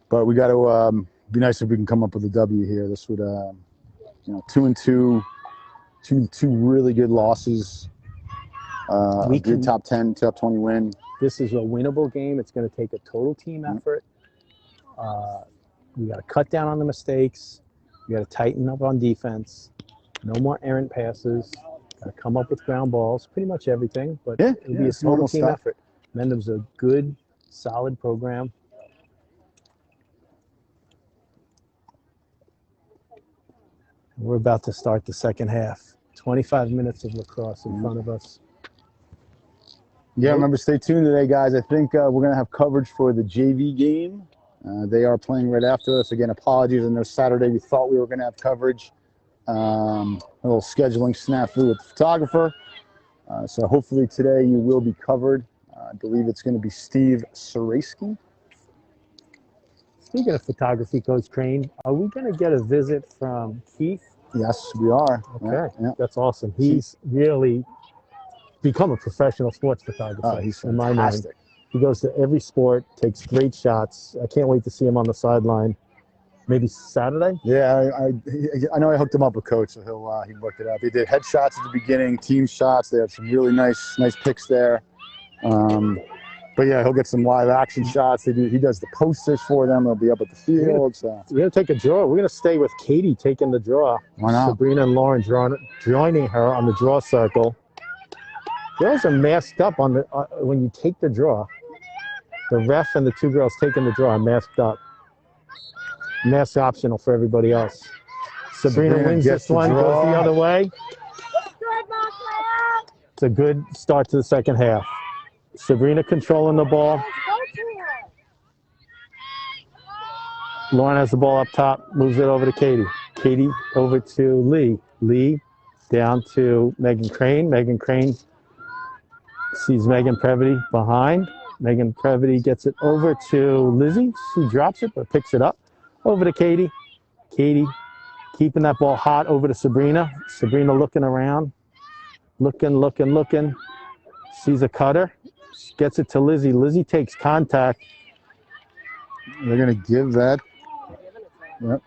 But we got to be nice if we can come up with a W here. This would 2-2, two really good losses. We good top 10, top 20 win. This is a winnable game. It's going to take a total team effort. We got to cut down on the mistakes. We got to tighten up on defense. No more errant passes. Got to come up with ground balls. Pretty much everything, but it'll be a total team effort. Mendham's a good, solid program. We're about to start the second half. 25 minutes of lacrosse in front of us. Yeah, remember, stay tuned today, guys. I think we're going to have coverage for the JV game. They are playing right after us. Again, apologies. I know Saturday we thought we were going to have coverage. A little scheduling snafu with the photographer. So hopefully today you will be covered. I believe it's going to be Steve Sarasky. Speaking of photography, Coach Crane, are we going to get a visit from Keith? Yes, we are. Okay, Yeah. that's awesome. He's really become a professional sports photographer. He's in my mind. fantastic. He goes to every sport, takes great shots. I can't wait to see him on the sideline. Maybe Saturday? Yeah, I know I hooked him up with Coach, so he worked it out. They did headshots at the beginning, team shots. They have some really nice pics there. But yeah, he'll get some live action shots. He does the posters for them. They'll be up at the field. So we're gonna take a draw. We're gonna stay with Katie taking the draw. Why not? Sabrina and Lauren joining her on the draw circle. Girls are masked up on the when you take the draw. The ref and the two girls taking the draw are masked up. Mask optional for everybody else. Sabrina wins this one, goes the other way. It's a good start to the second half. Sabrina controlling the ball. Lauren has the ball up top, moves it over to Katie. Katie over to Lee. Lee down to Megan Crane. Megan Crane sees Megan Previty behind. Megan Previty gets it over to Lizzie. She drops it but picks it up. Over to Katie. Katie keeping that ball hot over to Sabrina. Sabrina looking around. Looking. Sees a cutter. Gets it to Lizzie. Lizzie takes contact. They're going to give that. Yep.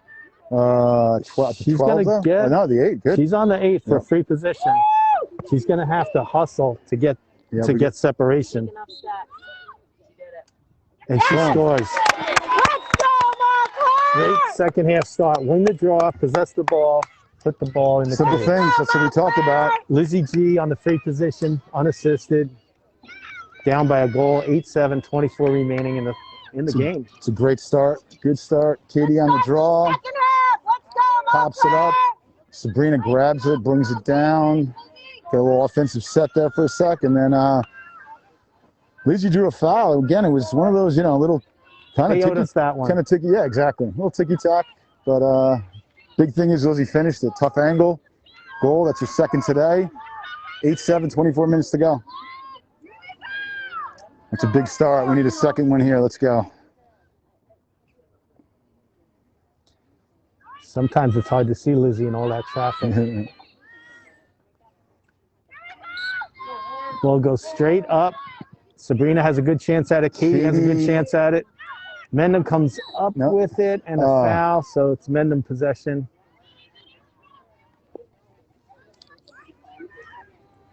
12, She's 12 going to get. no, the 8. Good. She's on the 8 for a free position. She's going to have to hustle to get get separation. And she scores. Great second half start. Win the draw, possess the ball, put the ball in the simple cage. things. That's what we talked about. Lizzie G on the free position, unassisted, down by a goal. 8-7, 24 remaining in the game. It's a great start. Good start. Katie on the draw. Pops it up. Sabrina grabs it, brings it down. Get a little offensive set there for a sec, and then Lizzie drew a foul. Again, it was one of those, little kind of ticky. Yeah, exactly. A little ticky-tack. But big thing is Lizzie finished it. Tough angle. Goal. That's your second today. 8-7, 24 minutes to go. That's a big start. We need a second one here. Let's go. Sometimes it's hard to see Lizzie in all that traffic. Ball goes straight up. Sabrina has a good chance at it. Katie has a good chance at it. Mendham comes up with it and a foul, so it's Mendham possession.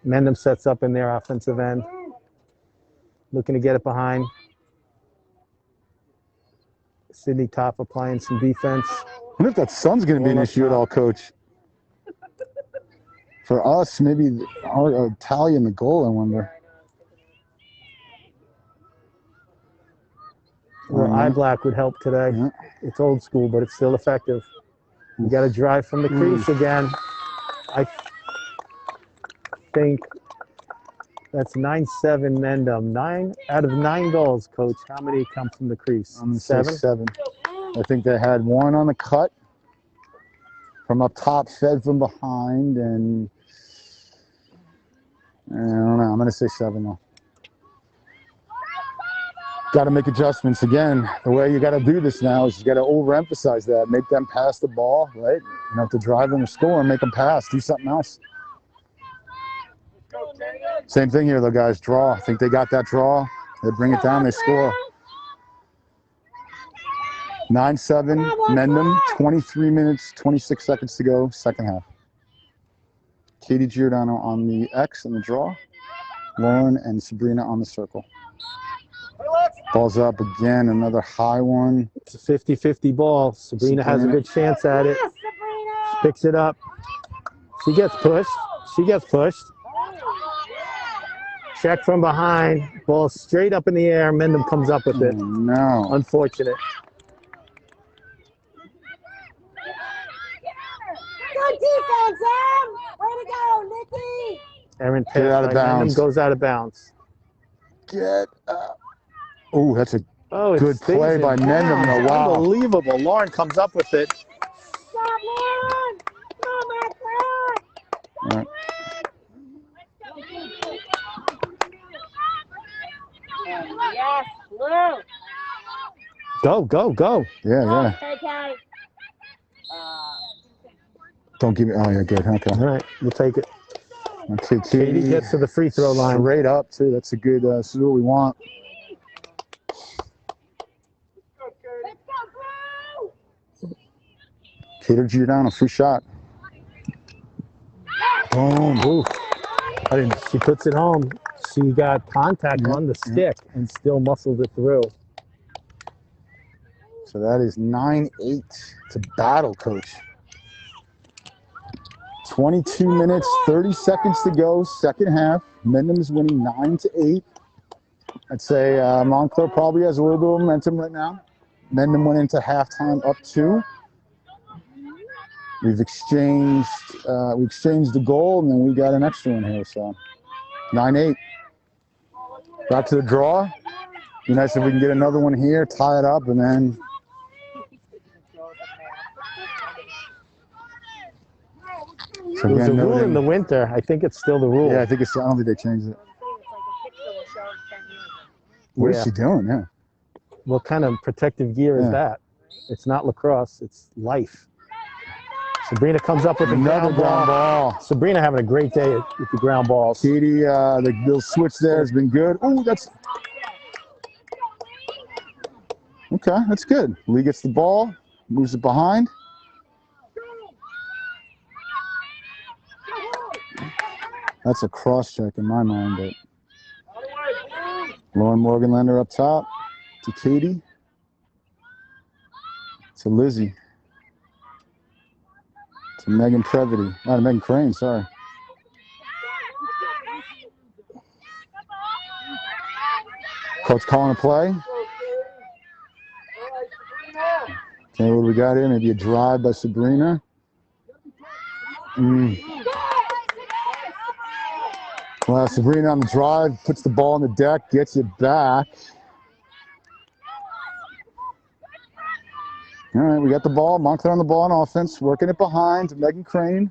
Mendham sets up in their offensive end. Looking to get it behind. Sydney Top applying some defense. I wonder if that sun's going to be an issue at all, Coach. For us, maybe our tally in the goal, I wonder. Well, eye black would help today. Yeah. It's old school, but it's still effective. You got to drive from the crease again. I think that's 9-7 Mendham. 9 out of 9 goals, Coach. How many come from the crease? 7? 7. I think they had one on the cut from up top, fed from behind, and I don't know. I'm going to say 7 though. Got to make adjustments again. The way you got to do this now is you got to overemphasize that. Make them pass the ball, right? You have to drive them to score and make them pass. Do something else. Same thing here, though, guys. Draw. I think they got that draw. They bring it down. They score. 9-7 Mendham. 23 minutes, 26 seconds to go. Second half. Katie Giordano on the X in the draw. Lauren and Sabrina on the circle. Ball's up again, another high one. It's a 50-50 ball. Sabrina has a good chance at it. She picks it up. She gets pushed. Check from behind. Ball straight up in the air. Mendham comes up with it. Oh, no. Unfortunate. Good Errant pass out of by bounds. Mendham goes out of bounds. Get up. Oh, that's a Oh, it good stays play in by Mendham, bounds. though. Wow. Unbelievable. Lauren comes up with it. Stop, Lauren! Come on, All right. Yes, Blue. Go, go, go. Yeah. Okay. Don't give me. Oh, yeah, good. Okay. All right, we'll take it. Okay, Katie gets to the free throw line. Straight up, too. That's a good. This is what we want. Katie Giordano, free shot. Boom. Ooh. She puts it home. She got contact on the stick and still muscled it through. So that is 9-8. It's a battle, coach. 22 minutes, 30 seconds to go, second half. Mendham is winning 9-8. I'd say Montclair probably has a little bit of momentum right now. Mendham went into halftime up 2. We exchanged the goal, and then we got an extra one here. So 9-8. Back to the draw. Be nice if we can get another one here, tie it up, and then. So It was again, a rule noting- in the winter. I think it's still the rule. Yeah, I think it's. I don't think they changed it. What is she doing? Yeah. What kind of protective gear is that? It's not lacrosse. It's life. Sabrina comes up with Another ground ball. Sabrina having a great day with the ground balls. Katie, the little switch there has been good. Oh, that's okay. That's good. Lee gets the ball, moves it behind. That's a cross check in my mind, but Lauren Morganlander up top to Katie. To Lizzie. To Megan Previty. Not to Megan Crane, sorry. Coach calling a play. Okay, what do we got here? Maybe a drive by Sabrina. Well, Sabrina on the drive, puts the ball on the deck, gets it back. All right, we got the ball. Montclair on the ball on offense, working it behind to Megan Crane.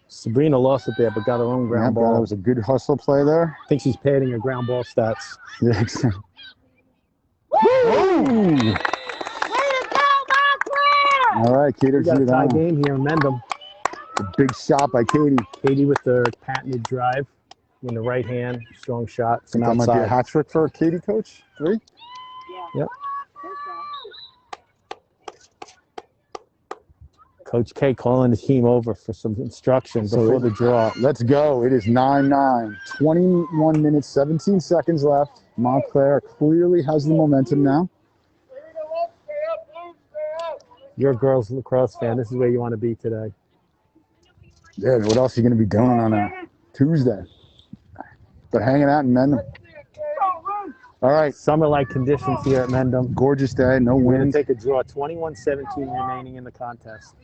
Sabrina lost it there, but got her own ground ball. That was a good hustle play there. I think she's padding her ground ball stats. Yeah, exactly. Way to go, Montclair! All right, Katie. We got a tie game here in Mendham. A big shot by Katie. Katie with the patented drive in the right hand, strong shot from That outside. might be a hat trick for Katie, coach. 3. Yep. Coach K calling the team over for some instruction before the draw. Let's go. It is 9-9. 21 minutes, 17 seconds left. Montclair clearly has the momentum now. You're a girls lacrosse fan. This is where you want to be today. Yeah, what else are you going to be doing on a Tuesday? But hanging out in Mendham. All right. Summer-like conditions here at Mendham. Gorgeous day, no We're going wind. to take a draw. 21-17 remaining in the contest.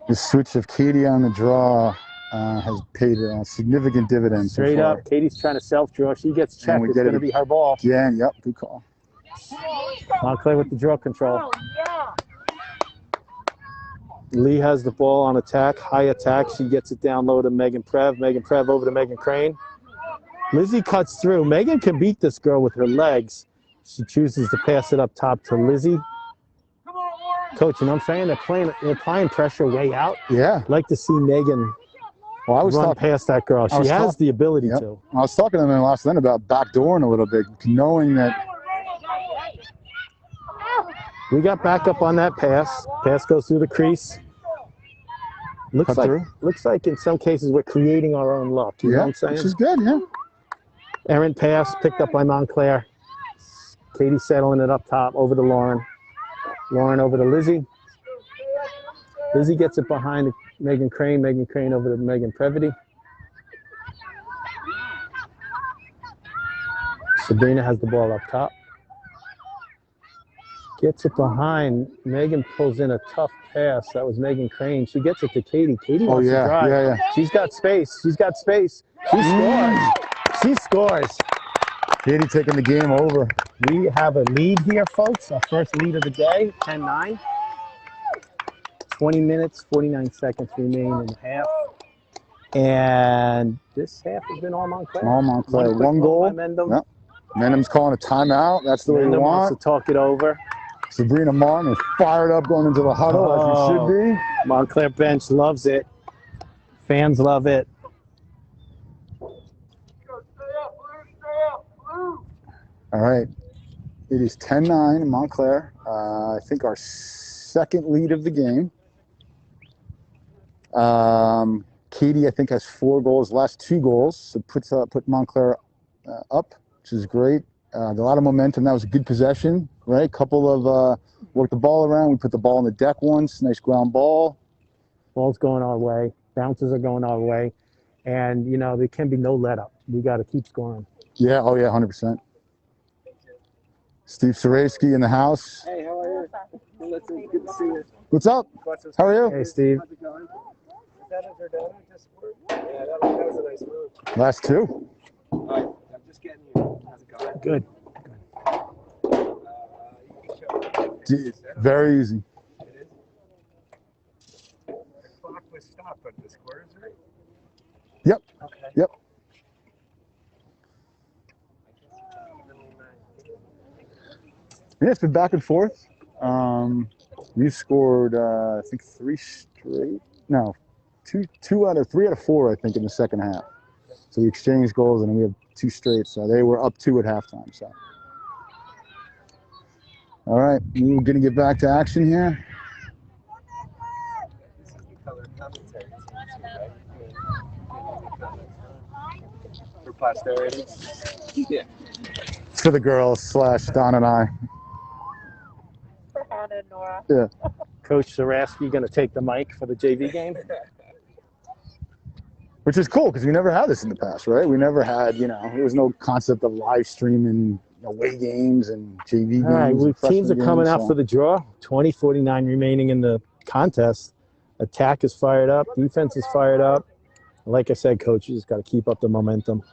The switch of Katie on the draw has paid significant dividends. Straight so up, Katie's trying to self-draw. She gets checked. It's going to be her ball. Yeah, yep, good call. Montclair with the draw control. Oh, yeah. Lee has the ball on attack, high attack. She gets it down low to Megan Prev. Megan Prev over to Megan Crane. Lizzie cuts through. Megan can beat this girl with her legs. She chooses to pass it up top to Lizzie. Coach, you know what I'm saying? They're applying pressure way out. Yeah. I'd like to see Megan run past that girl. She has the ability to. I was talking to them last night about backdooring a little bit, knowing that. We got back up on that pass. Pass goes through the crease. Looks like in some cases we're creating our own luck. You know what I'm saying? Which is good, yeah. Errant pass picked up by Montclair. Katie settling it up top over to Lauren. Lauren over to Lizzie. Lizzie gets it behind Megan Crane. Megan Crane over to Megan Previty. Sabrina has the ball up top. Gets it behind. Megan pulls in a tough pass. That was Megan Crane. She gets it to Katie. Katie wants to drive. Yeah. She's got space. She's got space. She scores. She scores. Katie taking the game over. We have a lead here, folks. Our first lead of the day, 10-9. 20 minutes, 49 seconds remain in the half. And this half has been all Montclair. All Montclair. One goal. By Mendham. Yep. Mendham's calling a timeout. That's the way we Mendham want. wants to talk it over. Sabrina Martin is fired up going into the huddle as she should be. Montclair bench loves it. Fans love it. All right. It is 10-9 in Montclair. I think our second lead of the game. Katie, I think, has 4 goals, last 2 goals. So put Montclair up, which is great. A lot of momentum. That was a good possession, right? Couple of worked the ball around. We put the ball on the deck once. Nice ground ball. Ball's going our way. Bounces are going our way. And, you know, there can be no let up. We got to keep scoring. Yeah, 100%. Steve Sarayski in the house. Hey, how are you? Good to see you. What's up? How are you? Hey, Steve. How's it going? Is that her daughter just work? Yeah, that was a nice move. Last 2. I'm just getting you. How's it going? Good. Very easy. It is. The clock was stopped, but the score is right. Yep. Okay. Yep. Yeah, it's been back and forth. We've scored, I think, 3 straight. No, 3 out of 4, I think, in the second half. So we exchanged goals, and we have 2 straight. So they were up 2 at halftime. So, all right, we're gonna get back to action here. This is the color commentary team too, right? For posterity. Yeah. For the girls / Don and I. For Hannah and Nora. Yeah. Coach Sarayski going to take the mic for the JV game. Which is cool because we never had this in the past, right? We never had, there was no concept of live streaming away games and JV games. All right, teams are coming out for the. the draw. 20:49 remaining in the contest. Attack is fired up. Defense is fired up. Like I said, Coach, you just got to keep up the momentum.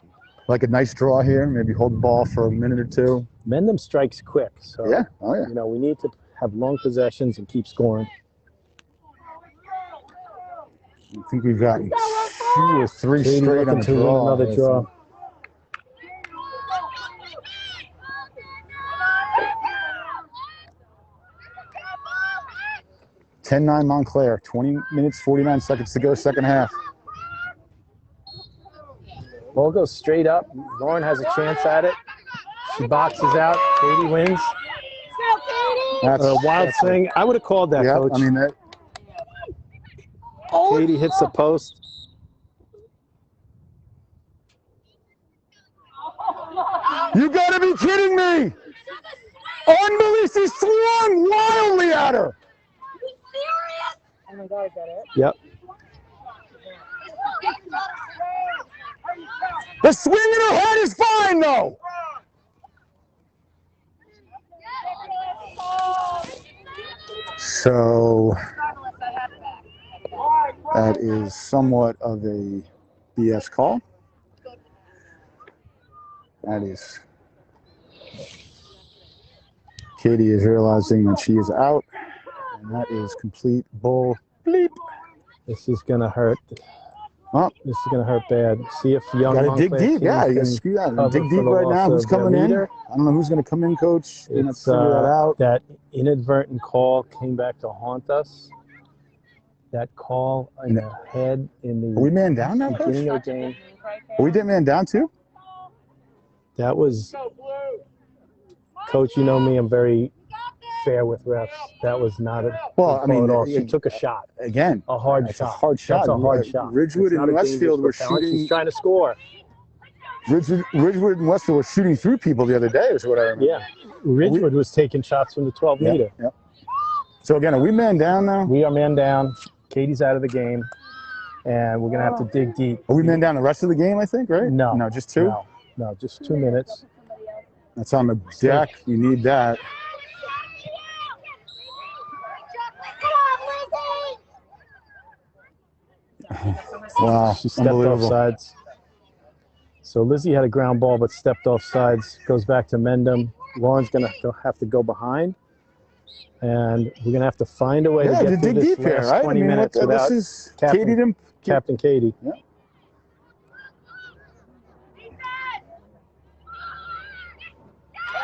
Like a nice draw here. Maybe hold the ball for a minute or 2. Mendham strikes quick. So, Yeah. Oh, yeah. we need to have long possessions and keep scoring. I think we've gotten 2 or 3 Katie straight looking on the to win draw. another draw. (10-9) Montclair. 20 minutes, 49 seconds to go, second half. Ball goes straight up. Lauren has a chance at it. She boxes out. Katie wins. That's A wild swing. I would have called that, Yeah, Coach. I mean that. Katie hits the post. You gotta be kidding me! Unbelievable! She swung wildly at her. Oh my God, I got it. Yep. The swing in her head is fine, though. So that is somewhat of a BS call. That is. Katie is realizing that she is out, and that is complete bull bleep. This is going to hurt. Oh. This is going to hurt bad. See if young Gotta dig Montclair deep, yeah. You can gotta screw that. cover Dig for deep the right loss now. Who's of their coming in? leader. I don't know who's gonna come in, Coach. You're gonna It's figure that out. that inadvertent call came back to haunt us. That call in the head in the Are we man down now, Coach? beginning of the game. Are we did man down too? That was, Coach, you know me, I'm very fair with refs. That was not a Well, I mean, she took a shot. Again, A hard it's shot. a hard shot. That's a hard shot. Ridgewood It's not and a Westfield were dangerous penalty. shooting. She's trying to score. Ridgewood and Westfield were shooting through people the other day, is what I remember. Yeah. Ridgewood was taking shots from the 12 meter. Yeah. So again, are we man down now? We are man down. Katie's out of the game. And we're going to have to dig deep. Are we man down the rest of the game, I think, right? No. No, just 2? No, just 2 minutes. That's on the deck. You need that. Wow, She stepped off unbelievable. sides. So Lizzie had a ground ball but stepped off sides. Goes back to Mendham. Lauren's going to have to go behind. And we're going to have to find a way to get through dig this deep here, last right? 20 minutes without this is Katie. Captain Katie. Yeah.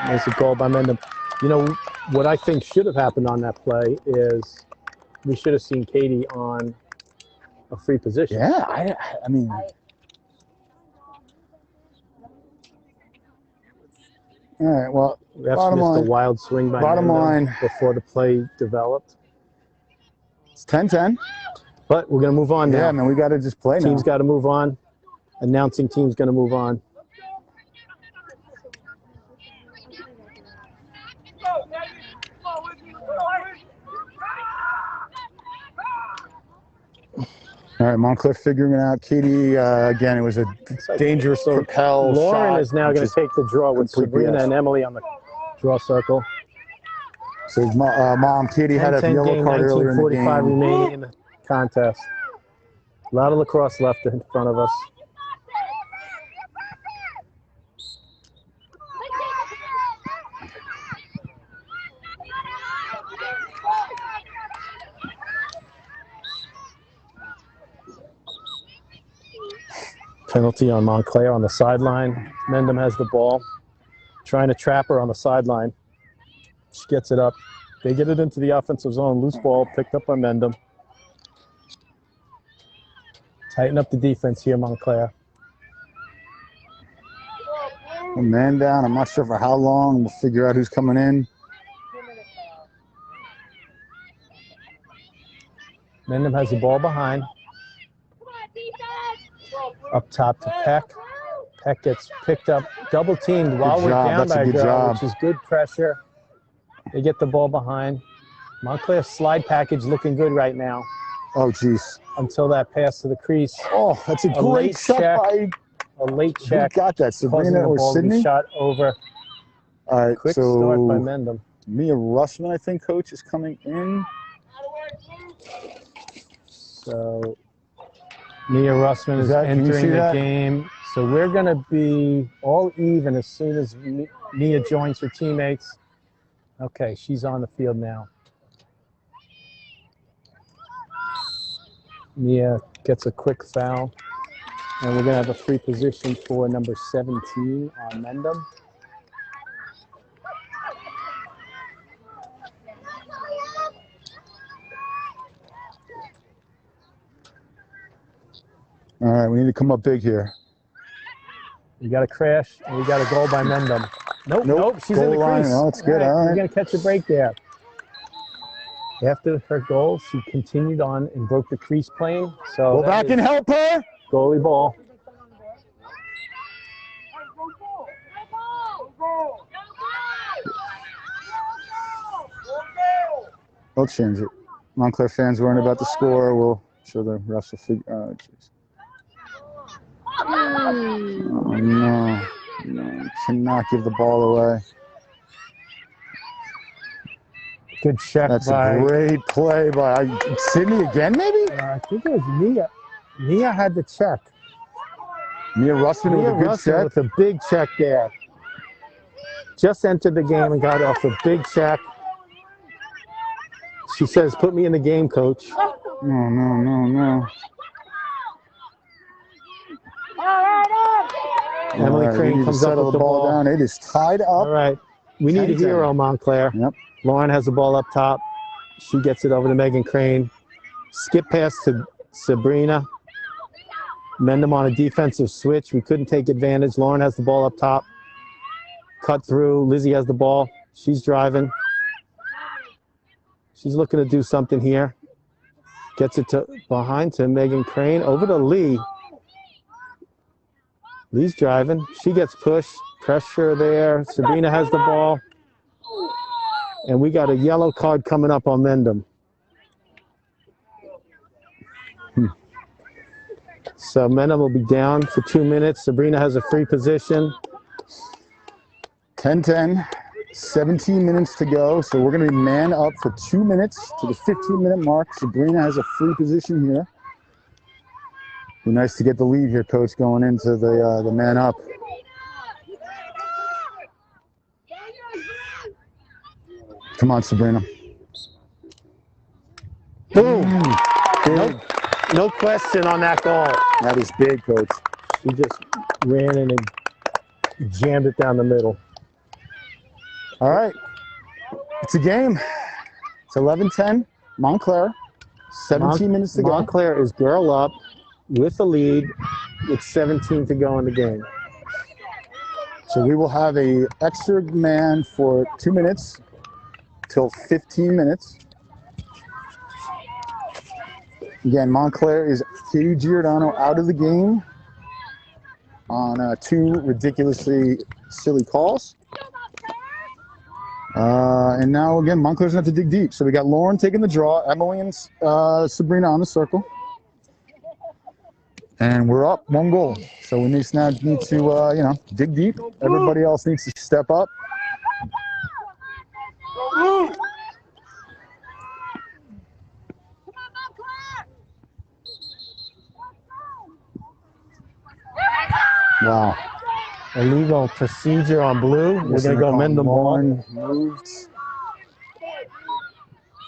There's a goal by Mendham. You know, what I think should have happened on that play is we should have seen Katie on a free position. Yeah, I mean, all right. Well, Refs bottom missed line, a wild swing by bottom Mendham line, before the play developed. it's 10-10. But we're going to move on now. Yeah, man, we got to just play now. Team's got to move on. Announcing team's going to move on. All right, Montclair figuring it out. Katie, again, it was a dangerous propel Lauren shot. is now going to take the draw with complete Sabrina BS. and Emily on the draw circle. So Mom, Katie had a 10-10 yellow game, card earlier in the 19:45 game. remaining in the contest. A lot of lacrosse left in front of us. Penalty on Montclair on the sideline. Mendham has the ball. Trying to trap her on the sideline. She gets it up. They get it into the offensive zone. Loose ball picked up by Mendham. Tighten up the defense here, Montclair. A man down. I'm not sure for how long. We'll figure out who's coming in. Mendham has the ball behind. Up top to Peck. Peck gets picked up, double teamed while we're down by a girl, which is good pressure. They get the ball behind. Montclair slide package looking good right now. Oh, geez. Until that pass to the crease. Oh, that's a great shot by. A late check. Who got that? Sabrina or Sydney? Shot over. All right, Quick so start by Mendham. Mia Russman, I think, coach, is coming in. So Mia Russman is entering the game. So we're going to be all even as soon as Mia joins her teammates. Okay, she's on the field now. Mia gets a quick foul. And we're going to have a free position for number 17 on Mendham. All right, we need to come up big here. We got a crash, and we got a goal by Mendham. Nope, she's in the crease. Oh, that's good. All right. We're going to catch a break there. After her goal, she continued on and broke the crease plane. So go back and help her. Goalie ball. We'll change it. Montclair fans worrying about the score. We'll show the refs will figure. Oh, jeez. Oh, no. No, cannot give the ball away. Good check. That's a great play by Sydney again, maybe? I think it was Mia. Mia had the check. Mia Russman with a good check. With a big check there. Just entered the game and got off a big check. She says, "Put me in the game, coach." No. Emily Crane comes up with the ball down. It is tied up. All right. We need a hero, Montclair. Yep. Lauren has the ball up top. She gets it over to Megan Crane. Skip pass to Sabrina. Mendham on a defensive switch. We couldn't take advantage. Lauren has the ball up top. Cut through. Lizzie has the ball. She's driving. She's looking to do something here. Gets it to behind to Megan Crane. Over to Lee. Lee's driving. She gets pushed. Pressure there. Sabrina has the ball. And we got a yellow card coming up on Mendham. So Mendham will be down for 2 minutes. Sabrina has a free position. 10-10. 17 minutes to go. So we're going to be man up for 2 minutes to the 15-minute mark. Sabrina has a free position here. Be nice to get the lead here, Coach, going into the man up. Come on, Sabrina. Boom. Big. No question on that goal. That is big, Coach. She just ran in and jammed it down the middle. All right. It's a game. It's 11-10. Montclair. 17 minutes to go. Montclair is girl up with the lead with 17 to go in the game. So we will have a extra man for 2 minutes till 15 minutes. Again, Montclair is Katie Giordano out of the game on 2 ridiculously silly calls. And now, again, Montclair's going to have to dig deep. So we got Lauren taking the draw, Emily and Sabrina on the circle. And we're up 1 goal. So we need to, dig deep. Everybody else needs to step up. Wow. Illegal procedure on blue. We're going to go Mendham ball. Moved.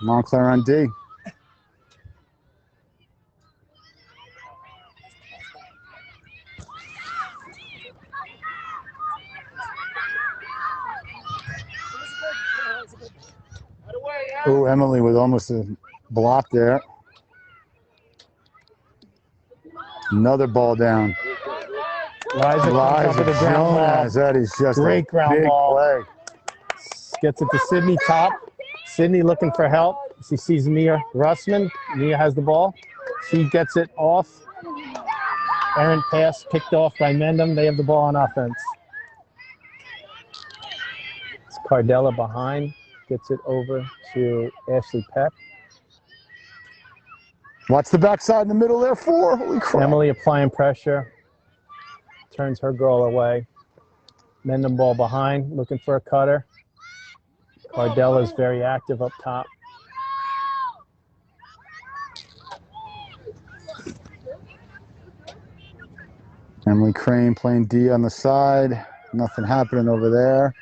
Montclair on D. Oh, Emily with almost a block there. Another ball down. Liza comes up with a ground ball. That is just Great a ground big ball. play. Gets it to Sydney top. Sydney looking for help. She sees Mia Russman. Mia has the ball. She gets it off. Errant pass picked off by Mendham. They have the ball on offense. It's Cardella behind. Gets it over to Ashley Peck. Watch the backside in the middle there. 4. Holy crap. Emily applying pressure. Turns her girl away. Mendham ball behind, looking for a cutter. Cardella is very active up top. Emily Crane playing D on the side. Nothing happening over there.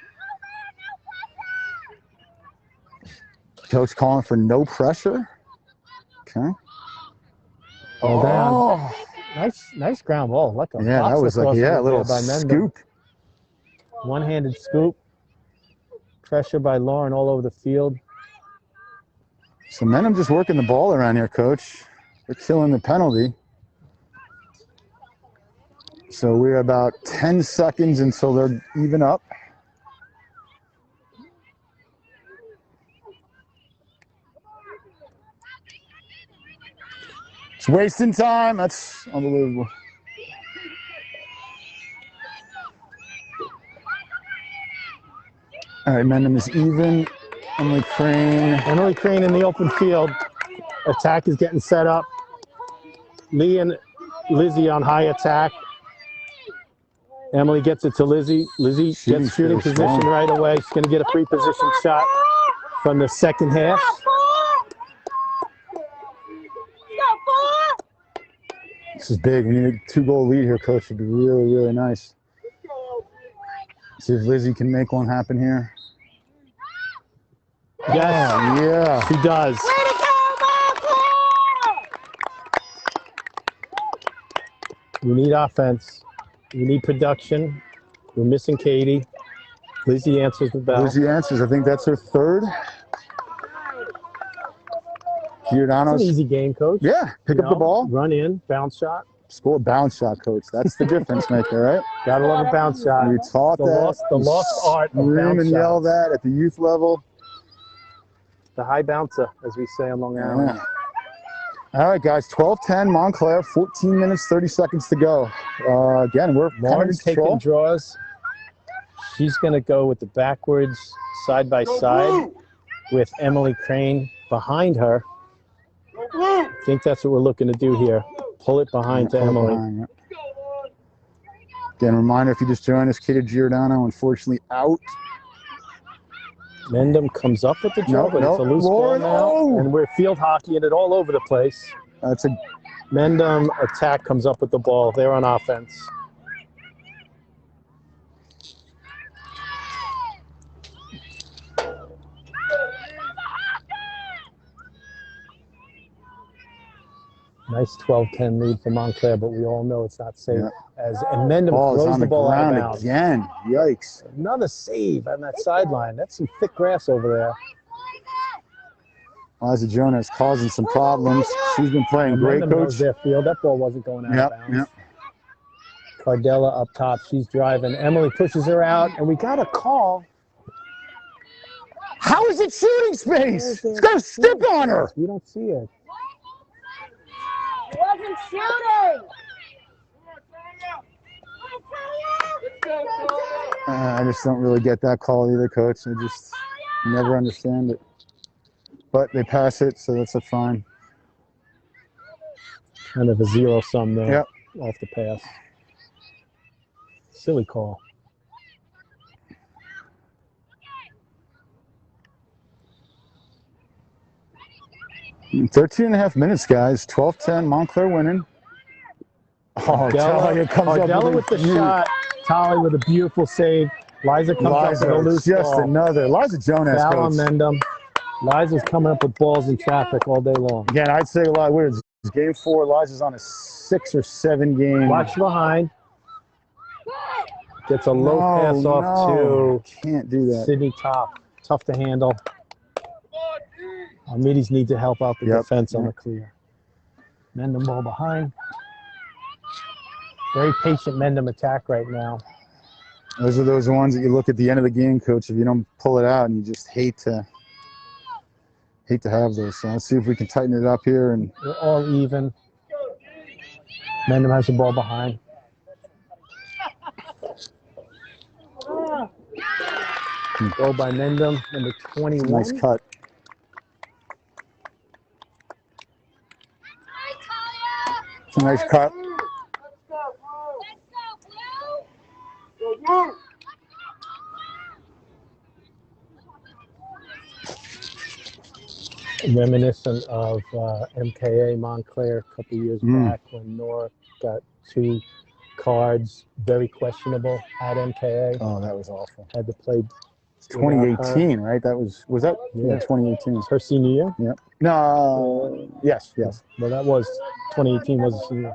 Coach calling for no pressure. Okay. Ball down. Nice ground ball. Like a Yeah, that was like a little scoop. One-handed scoop. Pressure by Lauren all over the field. So Mendham just working the ball around here, Coach. They're killing the penalty. So we're about 10 seconds until they're even up. It's wasting time. That's unbelievable. All right, Mendham is even. Emily Crane in the open field. Attack is getting set up. Lee and Lizzie on high attack. Emily gets it to Lizzie. Lizzie gets shooting position right away. She's going to get a free position shot from the second half. This is big. We need a 2-goal lead here, Coach. It'd be really, really nice. See if Lizzie can make one happen here. Yes, yeah, she does. Way to go, We need offense. We need production. We're missing Katie. Lizzie answers the bell. Lizzie answers. I think that's her 3rd. Giordano's. It's an easy game, Coach. Yeah, pick up the ball. Run in, bounce shot. Score a bounce shot, Coach. That's the difference maker, right? Gotta love a bounce shot. We taught that. The lost art of bounce and shot. yell that at the youth level. The high bouncer, as we say on Long Island. Yeah. All right, guys. 12-10, Montclair. 14 minutes, 30 seconds to go. Again, we're Lauren's taking draws. She's going to go with the backwards side by side with Emily Crane behind her. I think that's what we're looking to do here. Pull it behind to Emily. Again, reminder, if you just joined us, Katie Giordano, unfortunately out. Mendham comes up with the draw, but it's a loose ball now. And we're field hockeying it all over the place. That's a Mendham attack comes up with the ball. They're on offense. Nice 12-10 lead for Montclair, but we all know it's not safe. And Mendham throws the ball out of bounds. Again. Yikes. Another save on that sideline. That's some thick grass over there. Liza Jonas causing some problems. She's been playing great, Mendham knows coach. their field. That ball wasn't going out of bounds. Cardella up top. She's driving. Emily pushes her out, and we got a call. How is it shooting space? It's got to step on her. We don't see it. It wasn't shooting. I just don't really get that call either, coach. I just never understand it. But they pass it, so that's a fine. Kind of a zero-sum there. Yep. Off the pass. Silly call. In 13.5 minutes, guys. 12-10, Montclair winning. Oh, Talia comes Ardella up with the shot. Talia with a beautiful save. Liza comes up with a loose just ball. another. Liza Jonas, Foul on coach. Mendham. Liza's coming up with balls in traffic all day long. Again, I'd say a lot of words. Game 4, Liza's on a 6 or 7 game. Watch behind. Gets a low pass off to can't do that. Sydney Top. Tough to handle. Our middies need to help out the defense on the clear. Mendham ball behind. Very patient Mendham attack right now. Those are those ones that you look at the end of the game, coach, if you don't pull it out, and you just hate to have those. So let's see if we can tighten it up here. And we're all even. Mendham has the ball behind. Goal by Mendham, number 21. Nice cut. It's a nice cut. Reminiscent of MKA Montclair a couple years back when Nora got 2 cards, very questionable at MKA. Oh, that was awful. Had to play. 2018, right? That was that? Yeah, 2018. Her senior year? Yeah. No. Yes. Well, that was 2018 was a senior.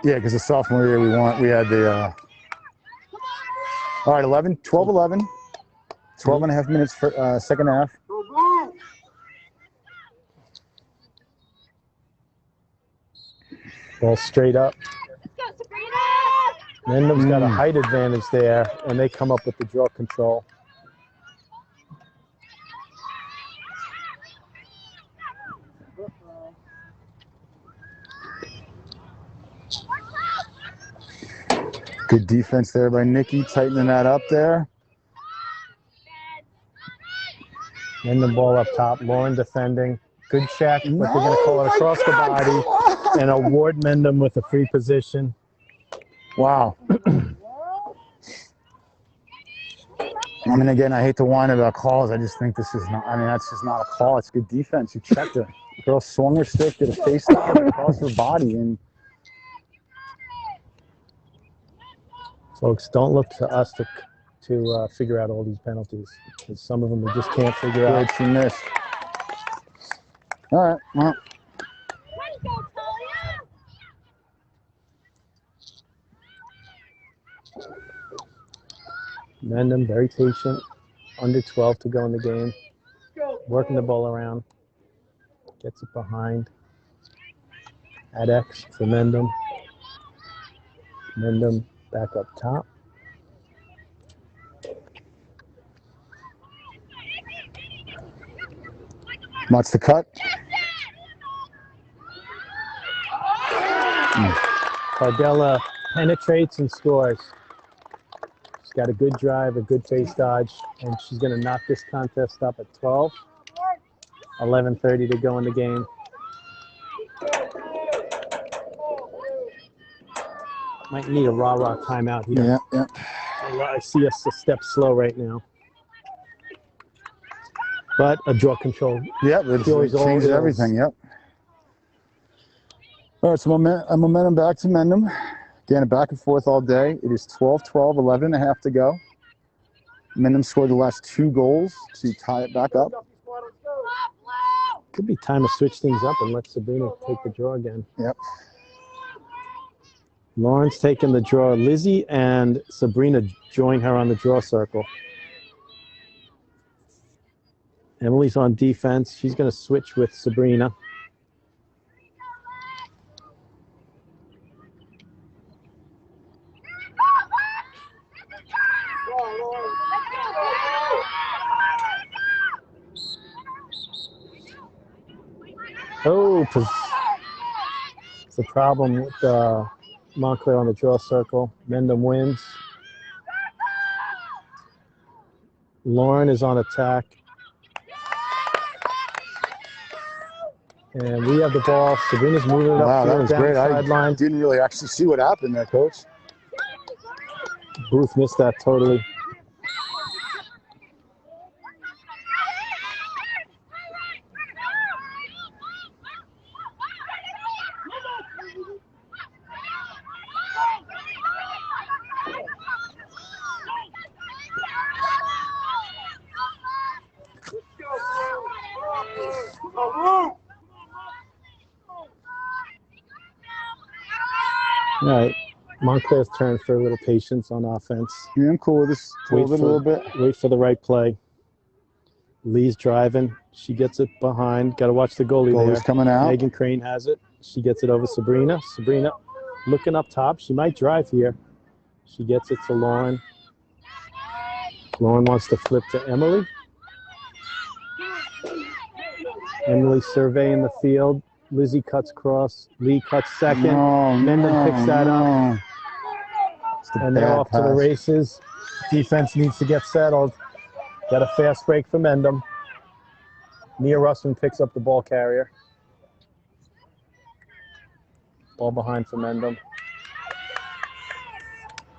Yeah, because the sophomore year we had the. All right, 12-11. 12.5 minutes for second half. Ball straight up. Mendham's got a height advantage there, and they come up with the draw control. Good defense there by Nikki, tightening that up there. Mendham ball up top. Lauren defending. Good check, but they're going to call it across the body and award Mendham with a free position. Wow. I mean, again, I hate to whine about calls. I just think this is not, I mean, that's just not a call. It's good defense. You checked her. Girl swung her stick, did a face stop across her body. And folks, don't look to us to figure out all these penalties, because some of them we just can't figure out. she missed. All right, well. Mendham, very patient, under 12 to go in the game, working the ball around, gets it behind, at X for Mendham. Mendham back up top. What's the cut? Cardella penetrates and scores. She's got a good drive, a good face dodge, and she's going to knock this contest up at 12. 11:30 to go in the game. Might need a rah-rah timeout here. Yeah. I see us a step slow right now. But a draw control. Yep, it changes everything, yep. All right, so momentum back to Mendham. Again, back and forth all day. It is 12-12, 11 and a half to go. Mendham scored the last 2 goals to tie it back up. Could be time to switch things up and let Sabrina take the draw again. Yep. Lauren's taking the draw. Lizzie and Sabrina join her on the draw circle. Emily's on defense. She's going to switch with Sabrina. Oh, it's a problem with Montclair on the draw circle. Mendham wins. Lauren is on attack. And we have the ball. Sabrina's moving it up. Wow, that was down great. the I sideline. didn't really actually see what happened there, Coach. Booth missed that totally. All right, Montclair's turn for a little patience on offense. Yeah, I'm cool with this. A little bit. Wait for the right play. Lee's driving. She gets it behind. Got to watch the goalie there. Goalie's coming out. Megan Crane has it. She gets it over Sabrina. Sabrina looking up top. She might drive here. She gets it to Lauren. Lauren wants to flip to Emily. Emily surveying the field. Lizzie cuts cross. Lee cuts second. Mendham picks that up. And they're off to the races. Defense needs to get settled. Got a fast break for Mendham. Mia Russman picks up the ball carrier. Ball behind for Mendham.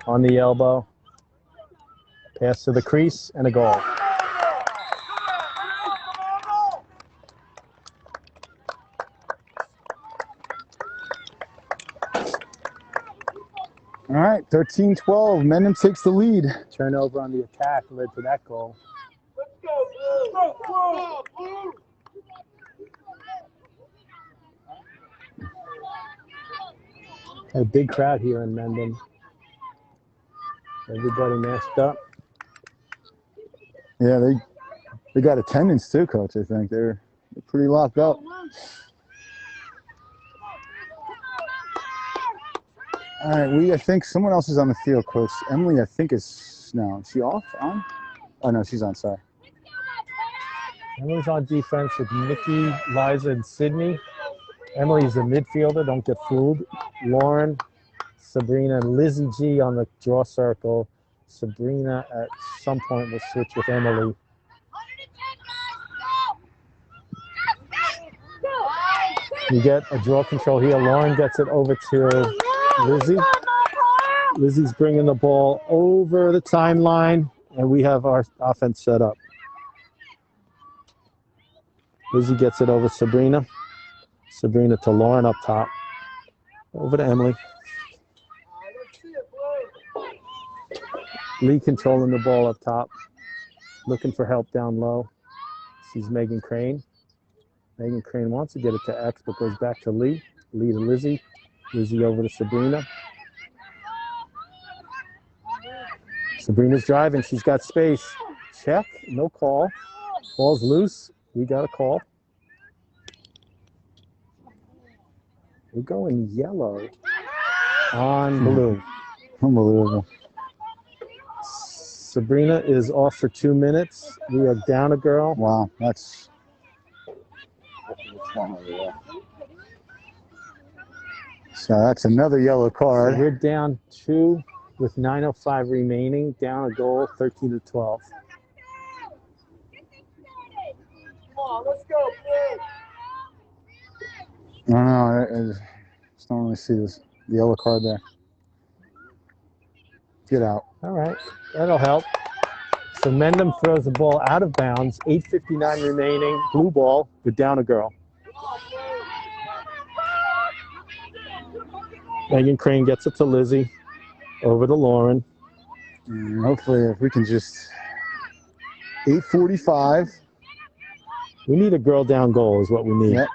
On the elbow. Pass to the crease and a goal. All right, 13-12. Mendham takes the lead. Turnover on the attack led to that goal. Let's go, Blue! A big crowd here in Mendham. Everybody masked up. Yeah, they got attendance too, Coach. I think they're pretty locked up. All right, I think someone else is on the field, Coach. Emily, I think is she off? On? Oh no, she's on. Sorry. Emily's on defense with Nikki, Liza, and Sydney. Emily's a midfielder. Don't get fooled. Lauren, Sabrina, and Lizzie G on the draw circle. Sabrina at some point will switch with Emily. You get a draw control here. Lauren gets it over to Lizzie. Lizzie's bringing the ball over the timeline, and we have our offense set up. Lizzie gets it over Sabrina. Sabrina to Lauren up top. Over to Emily. Lee controlling the ball up top. Looking for help down low. Sees Megan Crane. Megan Crane wants to get it to X, but goes back to Lee. Lee to Lizzie. Lizzie over to Sabrina. Sabrina's driving. She's got space. Check. No call. Ball's loose. We got a call. We're going yellow on blue. Unbelievable. Sabrina is off for 2 minutes. We are down a girl. Wow, that's so that's another yellow card. We're down 2 with 9:05 remaining. Down a goal, 13-12. Come on, let's go, Blue! I don't know. I just don't really see the yellow card there. Get out. All right, that'll help. So Mendham throws the ball out of bounds. 8:59 remaining. Blue ball. We're down a girl. Megan Crane gets it to Lizzie. Over to Lauren. And hopefully, if we can just 8:45. We need a girl down goal is what we need. Yep.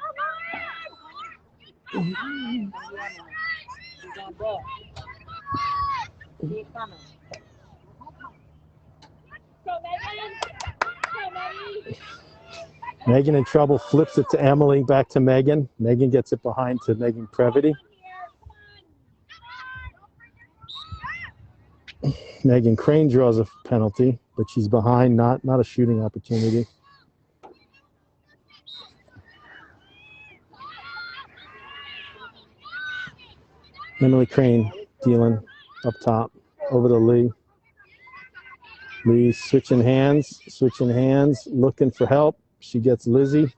Megan in trouble, flips it to Emily, back to Megan. Megan gets it behind to Megan Previty. Megan Crane draws a penalty, but she's behind, not a shooting opportunity. Emily Crane dealing up top, over to Lee. Lee switching hands, looking for help. She gets Lizzie.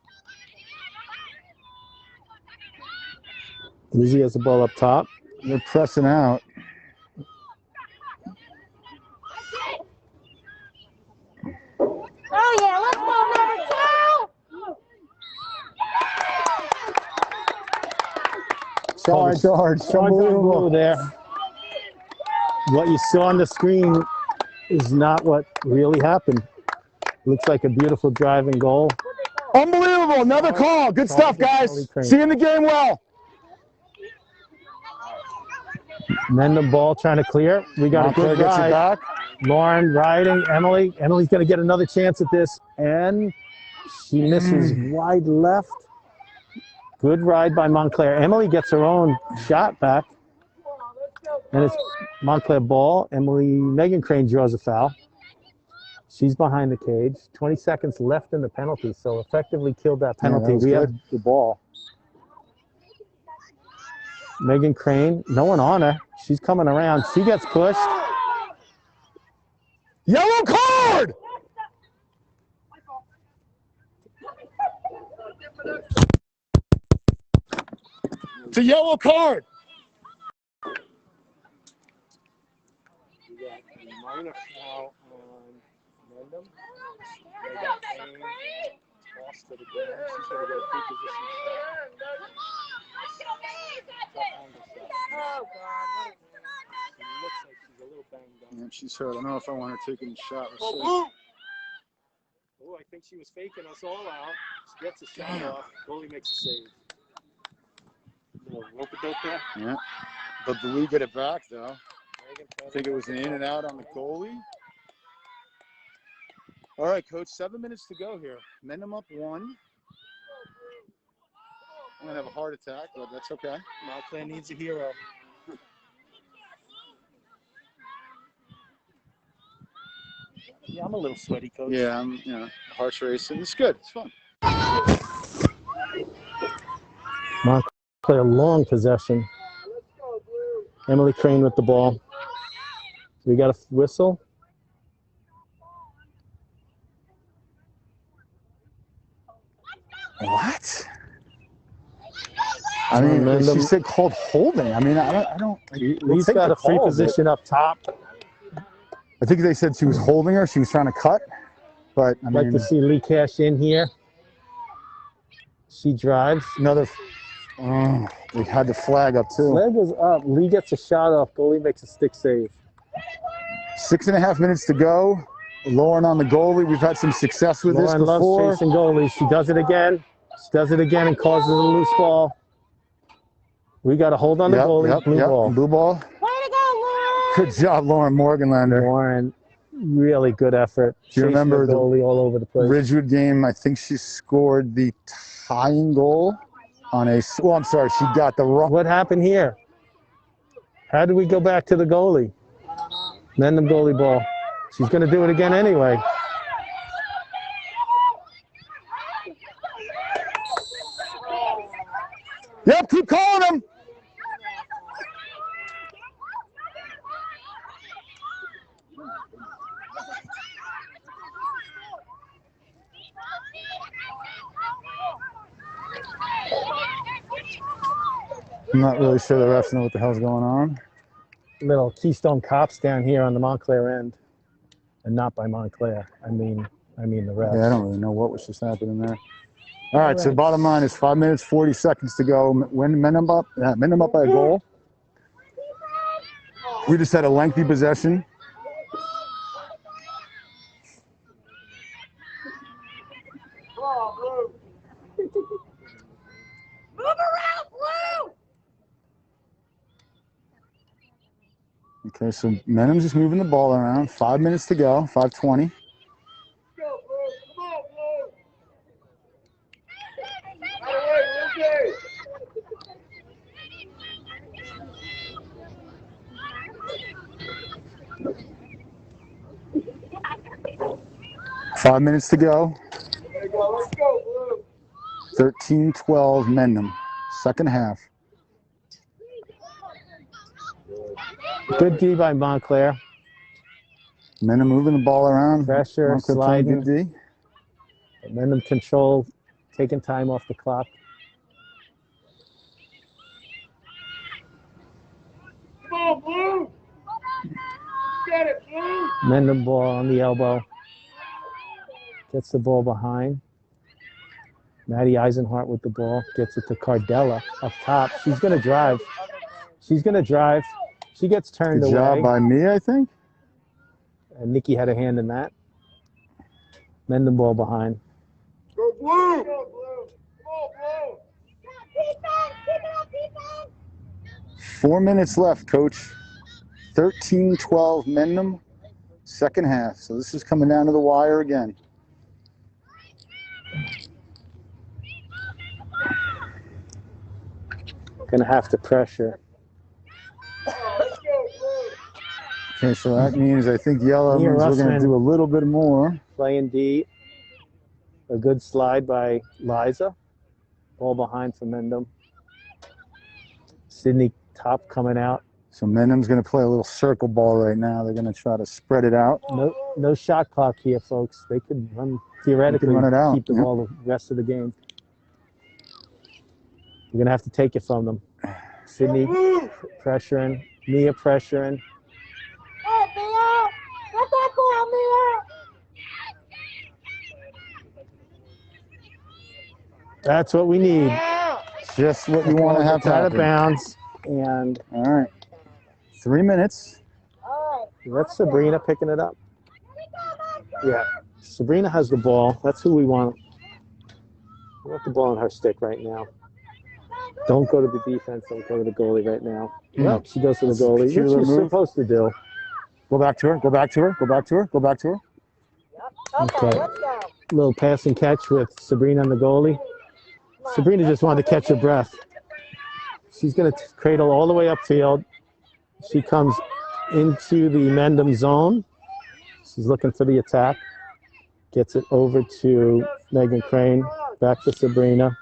Lizzie has the ball up top. They're pressing out. Oh yeah, let's go, number 2! Charge. Charge unbelievable there. What you saw on the screen is not what really happened. Looks like a beautiful driving goal. Unbelievable. Another call. Good stuff, guys. See you in the game well. Mendham ball trying to clear. We got a good ride. Lauren riding. Emily. Emily's going to get another chance at this. And she misses wide left. Good ride by Montclair. Emily gets her own shot back. And it's Montclair ball. Megan Crane draws a foul. She's behind the cage. 20 seconds left in the penalty, so effectively killed that penalty. Yeah, that we have the ball. Megan Crane, no one on her. She's coming around. She gets pushed. Yellow card! It's a yellow card. We got a minor foul on Mendham. They got tossed to the ground. She's going to get a free position. Oh God. It looks like she's a little banged up. Yeah, she's hurt. I don't know if I want her taking a shot. Oh, I think she was faking us all out. She gets a shot off. Goalie makes a save. Little rope-a-dope there. Yeah. But the Lee get it back, though. I think it was an in and out on the goalie. All right, Coach, 7 minutes to go here. Mendham up 1. I'm going to have a heart attack, but that's okay. Montclair needs a hero. Yeah, I'm a little sweaty, Coach. Yeah, heart's racing. It's good. It's fun. Montclair long possession. Emily Crane with the ball. We got a whistle. What? I mean, she said called holding. I mean, I don't. Lee's got a free position up top. I think they said she was holding her. She was trying to cut. But I I'd like to see Lee cash in here. She drives. Another. They had the flag up too. Flag is up. Lee gets a shot off. Goalie makes a stick save. 6.5 minutes to go. Lauren on the goalie. We've had some success with this before. Lauren loves chasing goalies. She does it again. She does it again and causes a loose ball. We got a hold on the goalie. Blue ball. Blue ball. Way to go, Lauren! Good job, Lauren Morganlander. Lauren, really good effort. Do you remember the goalie all over the place? Ridgewood game? I think she scored the tying goal on a. Well, I'm sorry, she got the wrong. What happened here? How did we go back to the goalie? Mendham goalie ball. She's going to do it again anyway. Yep, keep calling him. I'm not really sure the refs know what the hell's going on. Little Keystone Cops down here on the Montclair end, and not by Montclair. I mean the refs. Yeah, I don't really know what was just happening there. All right, so the bottom line is 5 minutes, 40 seconds to go. When Mendham up by a goal. We just had a lengthy possession. Okay, so Mendham's just moving the ball around. 5 minutes to go, 5:20. 5 minutes to go. 13-12 Mendham, second half. Good D by Montclair. Mendham moving the ball around. Pressure, Montclair playing sliding. good D. Mendham control, taking time off the clock. Come on, Blue! Get it, Blue! Mendham ball on the elbow. Gets the ball behind. Maddie Eisenhart with the ball. Gets it to Cardella up top. She's going to drive. She's going to drive. She gets turned Good away. job by me, I think. And Nikki had a hand in that. Mendham ball behind. Go Blue! Go Blue! Come on, Blue! 4 minutes left, Coach. 13-12 Mendham, second half. So this is coming down to the wire again. Gonna have to pressure. Okay, so that means I think yellow Mia means we're going to Russman. do a little bit more. Playing D. A good slide by Liza. Ball behind for Mendham. Sydney top coming out. So Mendham's going to play a little circle ball right now. They're going to try to spread it out. No shot clock here, folks. They could run theoretically run it out, keep the yeah. ball the rest of the game. You're gonna have to take it from them. Sydney pressuring, Mia pressuring. Hey, Mia! Get that ball, Mia! That's what we need. Just what we want to have out of happen. bounds. And All right. 3 minutes. that's Sabrina picking it up. Yeah, Sabrina has the ball. That's who we want. We want the ball on her stick right now. Don't go to the defense. Don't go to the goalie right now. Yep, she goes to the goalie. What Cute she's move. supposed to do. Go back to her. Go back to her. Go back to her. Go back to her. Okay. Little pass and catch with Sabrina and the goalie. Sabrina just wanted to catch her breath. She's going to cradle all the way upfield. She comes into the Mendham zone. She's looking for the attack. Gets it over to Megan Crane. Back to Sabrina.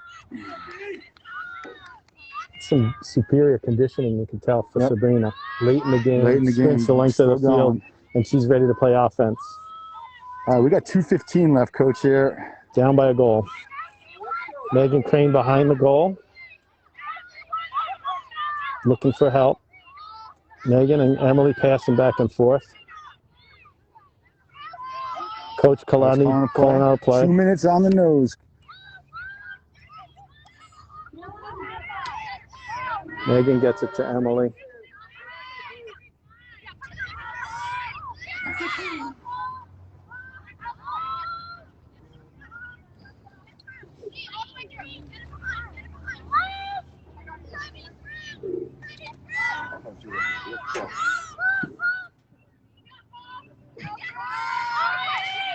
Some superior conditioning, you can tell, for Sabrina. Late in the game. Late in the game. Sprints the length of the Still field, going. and she's ready to play offense. All right, we got 2:15 left, Coach, here. Down by a goal. Megan Crane behind the goal. Looking for help. Megan and Emily passing back and forth. Coach Kalani calling out a play. 2 minutes on the nose. Megan gets it to Emily.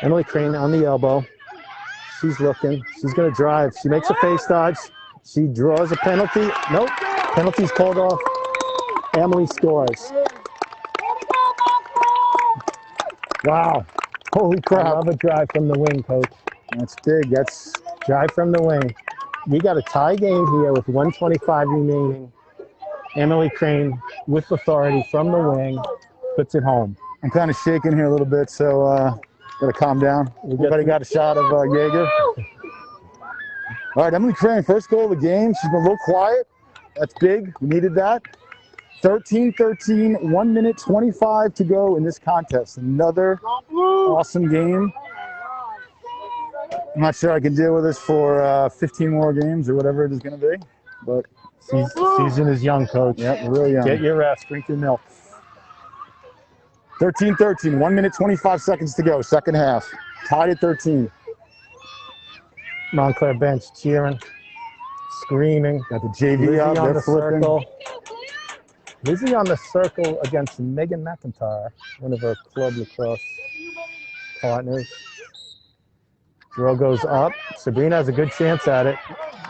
Emily Crane on the elbow. She's looking. She's going to drive. She makes a face dodge. She draws a penalty. Nope. Penalty's called off. Emily scores. Wow. Holy crap. I love a drive from the wing, Coach. That's big. That's Drive from the wing. We got a tie game here with 1:25 remaining. Emily Crane with authority from the wing puts it home. I'm kind of shaking here a little bit, so gotta calm down. Everybody got a shot of Jaeger. All right, Emily Crane, first goal of the game. She's been a little quiet. That's big. We needed that. 13-13, 1 minute 25 to go in this contest. Another awesome game. I'm not sure I can deal with this for 15 more games or whatever it is going to be, but Season is young, Coach. yep, really young. Get your rest. Drink your milk. 13-13, 1 minute, 25 seconds to go, second half. Tied at 13. Montclair bench cheering, screaming. Got the JV Lizzie out on there the flipping. circle. Lizzie on the circle against Megan McIntyre, one of her club lacrosse partners. Draw goes up. Sabrina has a good chance at it.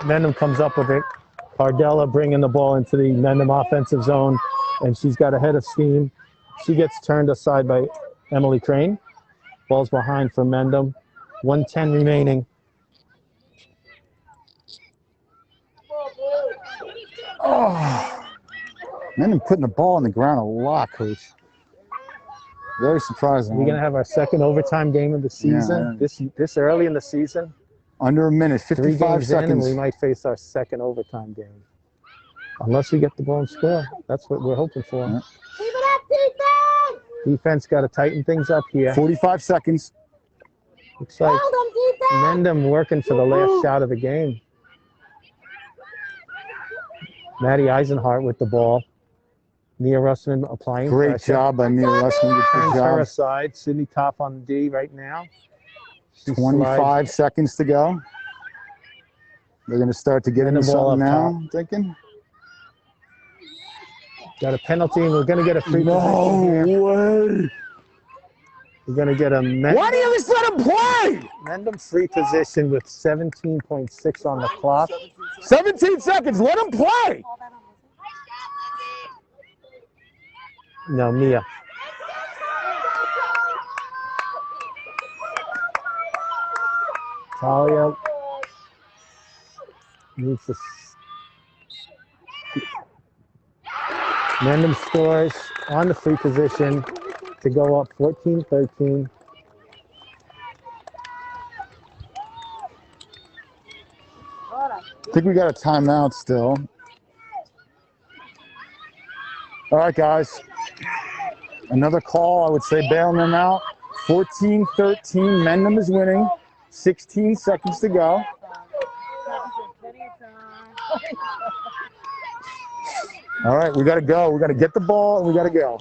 Mendham comes up with it. Cardella bringing the ball into the Mendham offensive zone, and she's got a head of steam. She gets turned aside by Emily Crane. Ball's behind for Mendham. 1:10 remaining. Oh, Mendham putting the ball on the ground a lot, Coach. Very surprising. We're going to have our second overtime game of the season. Yeah. This early in the season. Under a minute, 3 55 games in, and seconds. we might face our second overtime game. Unless we get the ball and score. That's what we're hoping for. Yeah. Keep it up, defense! Defense got to tighten things up here. 45 seconds. Looks like Hold them, defense! Mendham working for the last shot of the game. Maddie Eisenhart with the ball. Mia Russman applying Great pressure. job by Mia Russman. Good Turns her job. aside. Sydney top on D right now. She 25 slides. seconds to go. They're going to start to get into the ball something up now, top. I'm thinking. Got a penalty, and we're going to get a free No position here. way. We're going to get a Why do you just let him play? Mendham free position with 17.6 on the clock. 17 seconds. Let him play. No, Mia. Talia needs to. Mendham scores on the free position to go up 14-13. I think we got a timeout still. All right, guys. Another call, I would say, bailing them out. 14-13, Mendham is winning. 16 seconds to go. All right, we got to go. We got to get the ball, and we got to go.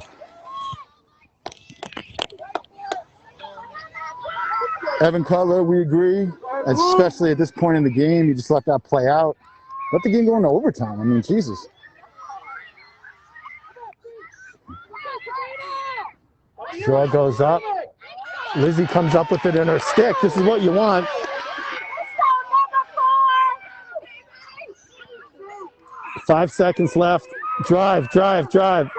Evan Cutler, we agree. Especially at this point in the game, you just let that play out. Let the game go into overtime. I mean, Jesus. Draw goes up. Lizzie comes up with it in her stick. This is what you want. Five seconds left. Drive, drive, drive.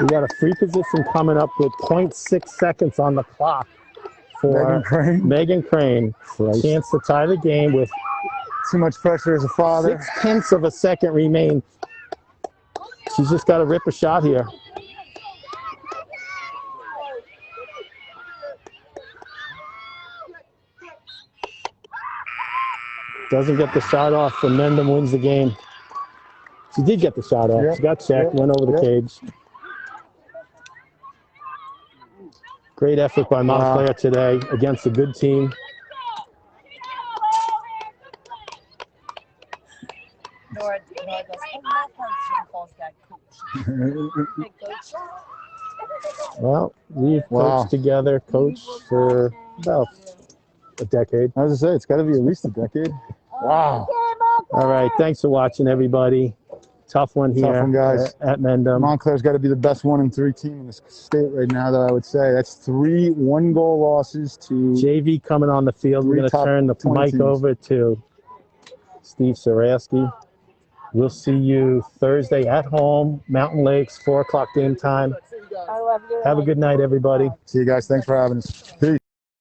We got a free position coming up with 0.6 seconds on the clock for Megan Crane. Chance to tie the game with too much pressure as a father. 0.6 of a second remain. She's just got to rip a shot here. Doesn't get the shot off, and Mendham wins the game. She did get the shot off. Yep. She got checked, went over the cage. Great effort by Montclair today against a good team. Nora goes, oh, my coach, she calls that coach. Hey, coach. Well, we've coached together, coached for about a decade. I was going to say, it's got to be at least a decade. Wow. All right, thanks for watching, everybody. Tough one here. Tough one, guys. At Mendham. Montclair's got to be the best 1-3 team in this state right now, that I would say. That's 3 one-goal losses to JV coming on the field. We're going to turn the mic over to Steve Sarasky. We'll see you Thursday at home, Mountain Lakes, 4 o'clock game time. I love you. Have a good night, everybody. See you guys. Thanks for having us. Peace.